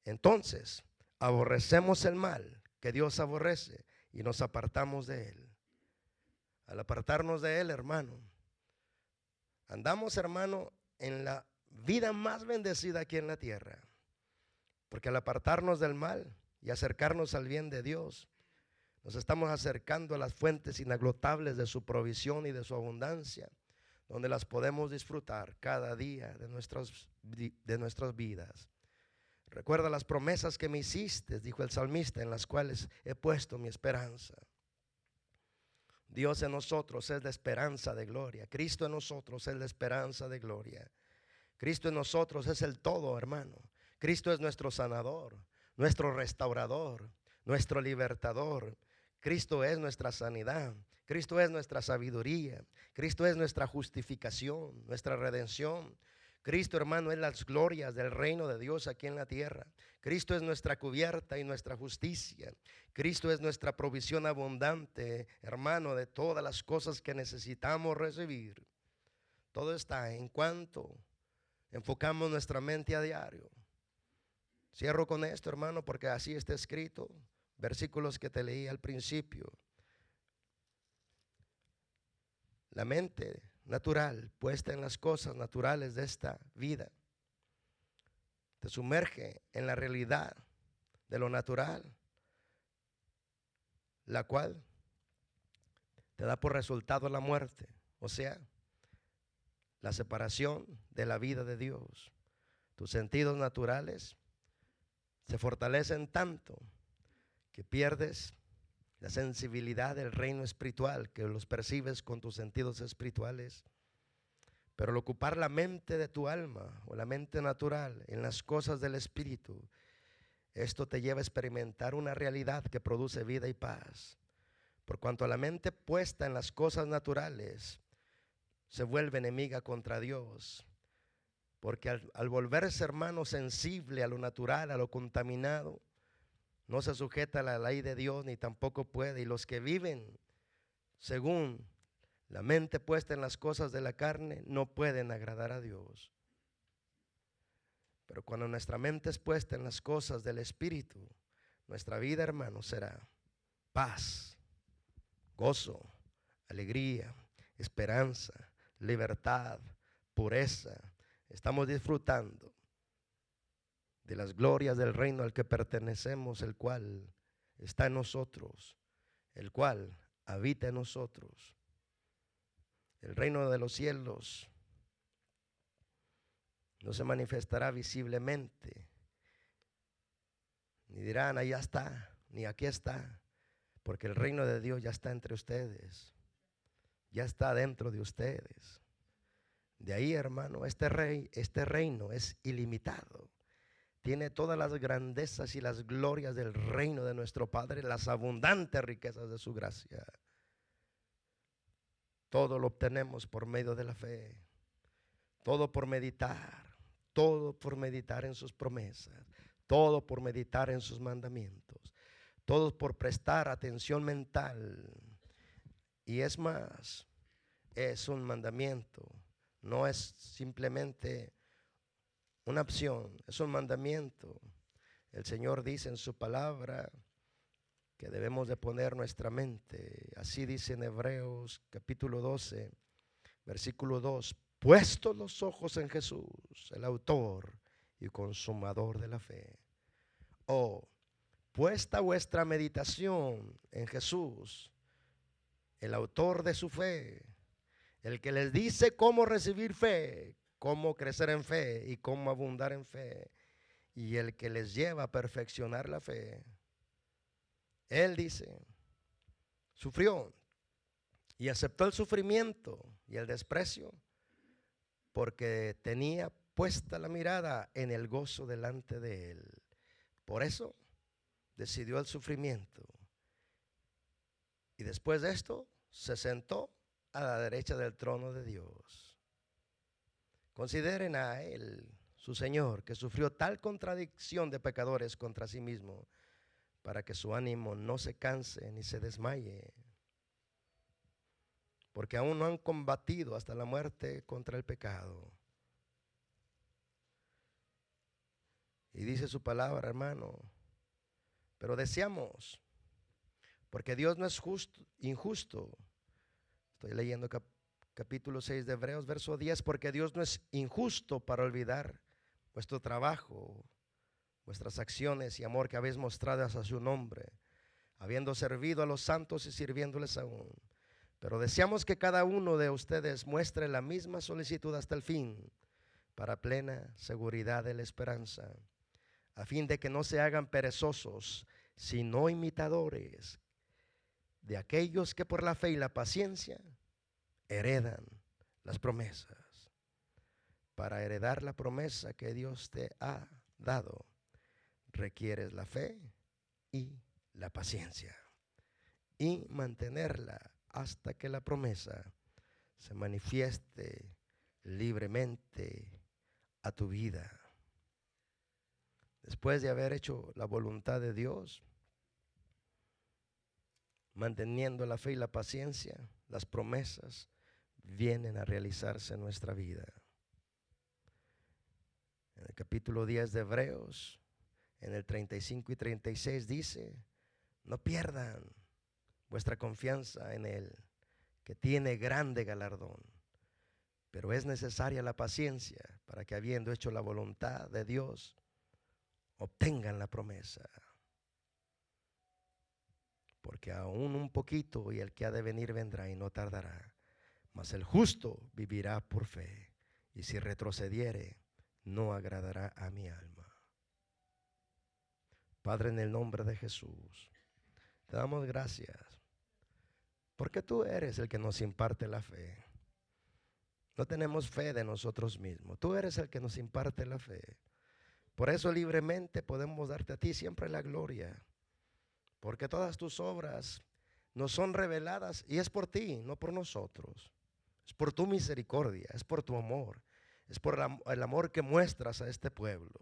Entonces aborrecemos el mal que Dios aborrece y nos apartamos de él. Al apartarnos de él, hermano, andamos, hermano, en la vida más bendecida aquí en la tierra. Porque al apartarnos del mal y acercarnos al bien de Dios, nos estamos acercando a las fuentes inagotables de su provisión y de su abundancia, donde las podemos disfrutar cada día de nuestras vidas. Recuerda las promesas que me hiciste, dijo el salmista, en las cuales he puesto mi esperanza. Dios en nosotros es la esperanza de gloria. Cristo en nosotros es la esperanza de gloria. Cristo en nosotros es el todo, hermano. Cristo es nuestro sanador, nuestro restaurador, nuestro libertador. Cristo es nuestra sanidad. Cristo es nuestra sabiduría. Cristo es nuestra justificación, nuestra redención. Cristo, hermano, es las glorias del reino de Dios aquí en la tierra. Cristo es nuestra cubierta y nuestra justicia. Cristo es nuestra provisión abundante, hermano, de todas las cosas que necesitamos recibir. Todo está en cuanto enfocamos nuestra mente a diario. Cierro con esto, hermano, porque así está escrito. Versículos que te leí al principio. La mente natural puesta en las cosas naturales de esta vida te sumerge en la realidad de lo natural, la cual te da por resultado la muerte, o sea, la separación de la vida de Dios. Tus sentidos naturales se fortalecen tanto que pierdes la sensibilidad del reino espiritual, que los percibes con tus sentidos espirituales. Pero al ocupar la mente de tu alma o la mente natural en las cosas del espíritu, esto te lleva a experimentar una realidad que produce vida y paz. Por cuanto la mente puesta en las cosas naturales se vuelve enemiga contra Dios, porque al volverse, hermano, sensible a lo natural, a lo contaminado, no se sujeta a la ley de Dios ni tampoco puede. Y los que viven según la mente puesta en las cosas de la carne no pueden agradar a Dios. Pero cuando nuestra mente es puesta en las cosas del Espíritu, nuestra vida, hermano, será paz, gozo, alegría, esperanza, libertad, pureza. Estamos disfrutando de las glorias del reino al que pertenecemos, el cual está en nosotros, el cual habita en nosotros. El reino de los cielos no se manifestará visiblemente, ni dirán allá está, ni aquí está, porque el reino de Dios ya está entre ustedes, ya está dentro de ustedes. De ahí, hermano, este reino es ilimitado. Tiene todas las grandezas y las glorias del reino de nuestro Padre, las abundantes riquezas de su gracia. Todo lo obtenemos por medio de la fe, todo por meditar en sus promesas, todo por meditar en sus mandamientos, todo por prestar atención mental. Y es más, es un mandamiento, no es simplemente una opción, es un mandamiento. El Señor dice en su palabra que debemos de poner nuestra mente. Así dice en Hebreos capítulo 12, versículo 2. Puestos los ojos en Jesús, el autor y consumador de la fe. O puesta vuestra meditación en Jesús, el autor de su fe, el que les dice cómo recibir fe, cómo crecer en fe y cómo abundar en fe, y el que les lleva a perfeccionar la fe. Él dice, sufrió y aceptó el sufrimiento y el desprecio porque tenía puesta la mirada en el gozo delante de él. Por eso decidió el sufrimiento. Y después de esto se sentó a la derecha del trono de Dios. Consideren a él, su Señor, que sufrió tal contradicción de pecadores contra sí mismo, para que su ánimo no se canse ni se desmaye. Porque aún no han combatido hasta la muerte contra el pecado. Y dice su palabra, hermano, pero deseamos, porque Dios no es injusto. Estoy leyendo capítulo 6 de Hebreos, verso 10, porque Dios no es injusto para olvidar vuestro trabajo, vuestras acciones y amor que habéis mostrado hacia su nombre, habiendo servido a los santos y sirviéndoles aún. Pero deseamos que cada uno de ustedes muestre la misma solicitud hasta el fin, para plena seguridad de la esperanza, a fin de que no se hagan perezosos, sino imitadores de aquellos que por la fe y la paciencia heredan las promesas. Para heredar la promesa que Dios te ha dado, requieres la fe y la paciencia, y mantenerla hasta que la promesa se manifieste libremente a tu vida. Después de haber hecho la voluntad de Dios, manteniendo la fe y la paciencia, las promesas vienen a realizarse en nuestra vida. En el capítulo 10 de Hebreos, en el 35 y 36 dice, no pierdan vuestra confianza en Él, que tiene grande galardón. Pero es necesaria la paciencia para que, habiendo hecho la voluntad de Dios, obtengan la promesa. Porque aún un poquito y el que ha de venir vendrá y no tardará. Mas el justo vivirá por fe, y si retrocediere, no agradará a mi alma. Padre, en el nombre de Jesús, te damos gracias, porque tú eres el que nos imparte la fe. No tenemos fe de nosotros mismos, tú eres el que nos imparte la fe. Por eso libremente podemos darte a ti siempre la gloria, porque todas tus obras nos son reveladas y es por ti, no por nosotros. Es por tu misericordia, es por tu amor, es por el amor que muestras a este pueblo,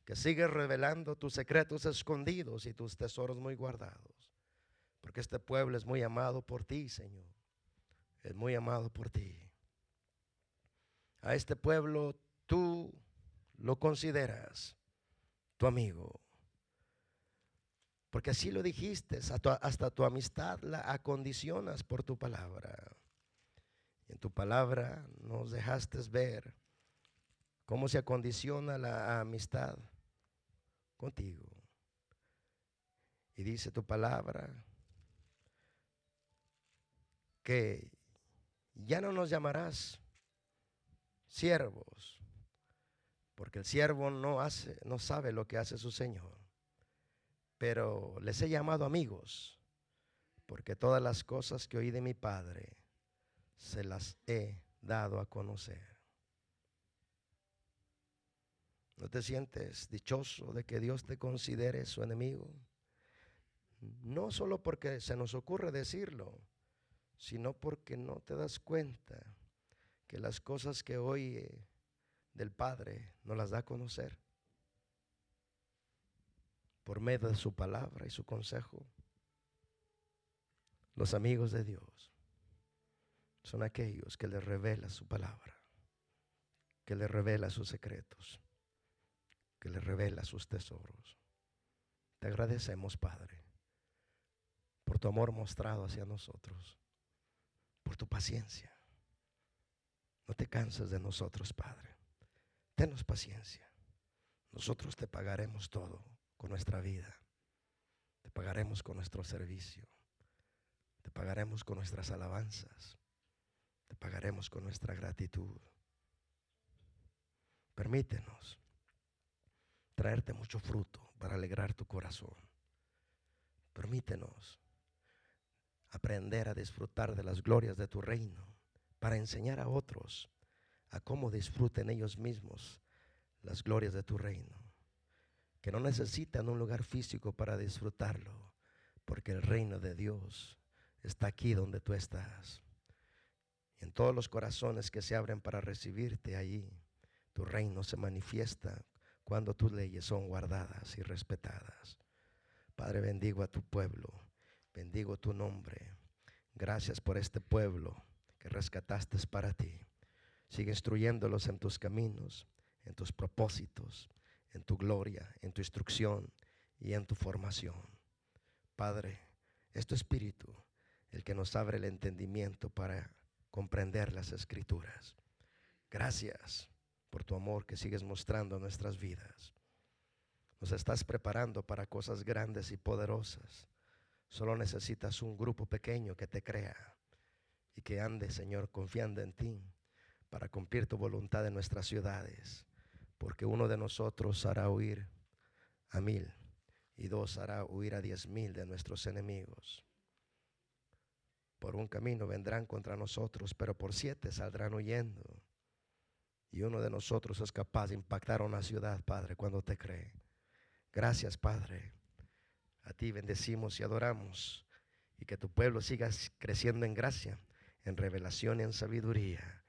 que sigues revelando tus secretos escondidos y tus tesoros muy guardados. Porque este pueblo es muy amado por ti, Señor. Es muy amado por ti. A este pueblo tú lo consideras tu amigo. Porque así lo dijiste, hasta tu amistad la acondicionas por tu palabra. Y en tu palabra nos dejaste ver cómo se acondiciona la amistad contigo. Y dice tu palabra que ya no nos llamarás siervos, porque el siervo no sabe lo que hace su Señor. Pero les he llamado amigos, porque todas las cosas que oí de mi Padre se las he dado a conocer. ¿No te sientes dichoso de que Dios te considere su enemigo? No solo porque se nos ocurre decirlo, sino porque no te das cuenta que las cosas que oye del Padre nos las da a conocer por medio de su palabra y su consejo. Los amigos de Dios son aquellos que le revela su palabra, que le revela sus secretos, que le revela sus tesoros. Te agradecemos, Padre, por tu amor mostrado hacia nosotros, por tu paciencia. No te canses de nosotros, Padre. Tenos paciencia. Nosotros te pagaremos todo con nuestra vida. Te pagaremos con nuestro servicio. Te pagaremos con nuestras alabanzas. Te pagaremos con nuestra gratitud. Permítenos traerte mucho fruto para alegrar tu corazón. Permítenos aprender a disfrutar de las glorias de tu reino para enseñar a otros a cómo disfruten ellos mismos las glorias de tu reino, que no necesitan un lugar físico para disfrutarlo, porque el reino de Dios está aquí donde tú estás. Y en todos los corazones que se abren para recibirte allí, tu reino se manifiesta cuando tus leyes son guardadas y respetadas. Padre, bendigo a tu pueblo, bendigo tu nombre. Gracias por este pueblo que rescataste para ti. Sigue instruyéndolos en tus caminos, en tus propósitos, en tu gloria, en tu instrucción y en tu formación. Padre, es tu Espíritu el que nos abre el entendimiento para comprender las Escrituras. Gracias por tu amor que sigues mostrando en nuestras vidas. Nos estás preparando para cosas grandes y poderosas. Solo necesitas un grupo pequeño que te crea y que ande, Señor, confiando en ti para cumplir tu voluntad en nuestras ciudades. Porque uno de nosotros hará huir a 1000 y 2 hará huir a 10,000 de nuestros enemigos. Por un camino vendrán contra nosotros, pero por 7 saldrán huyendo. Y uno de nosotros es capaz de impactar a una ciudad, Padre, cuando te cree. Gracias, Padre. A ti bendecimos y adoramos. Y que tu pueblo siga creciendo en gracia, en revelación y en sabiduría.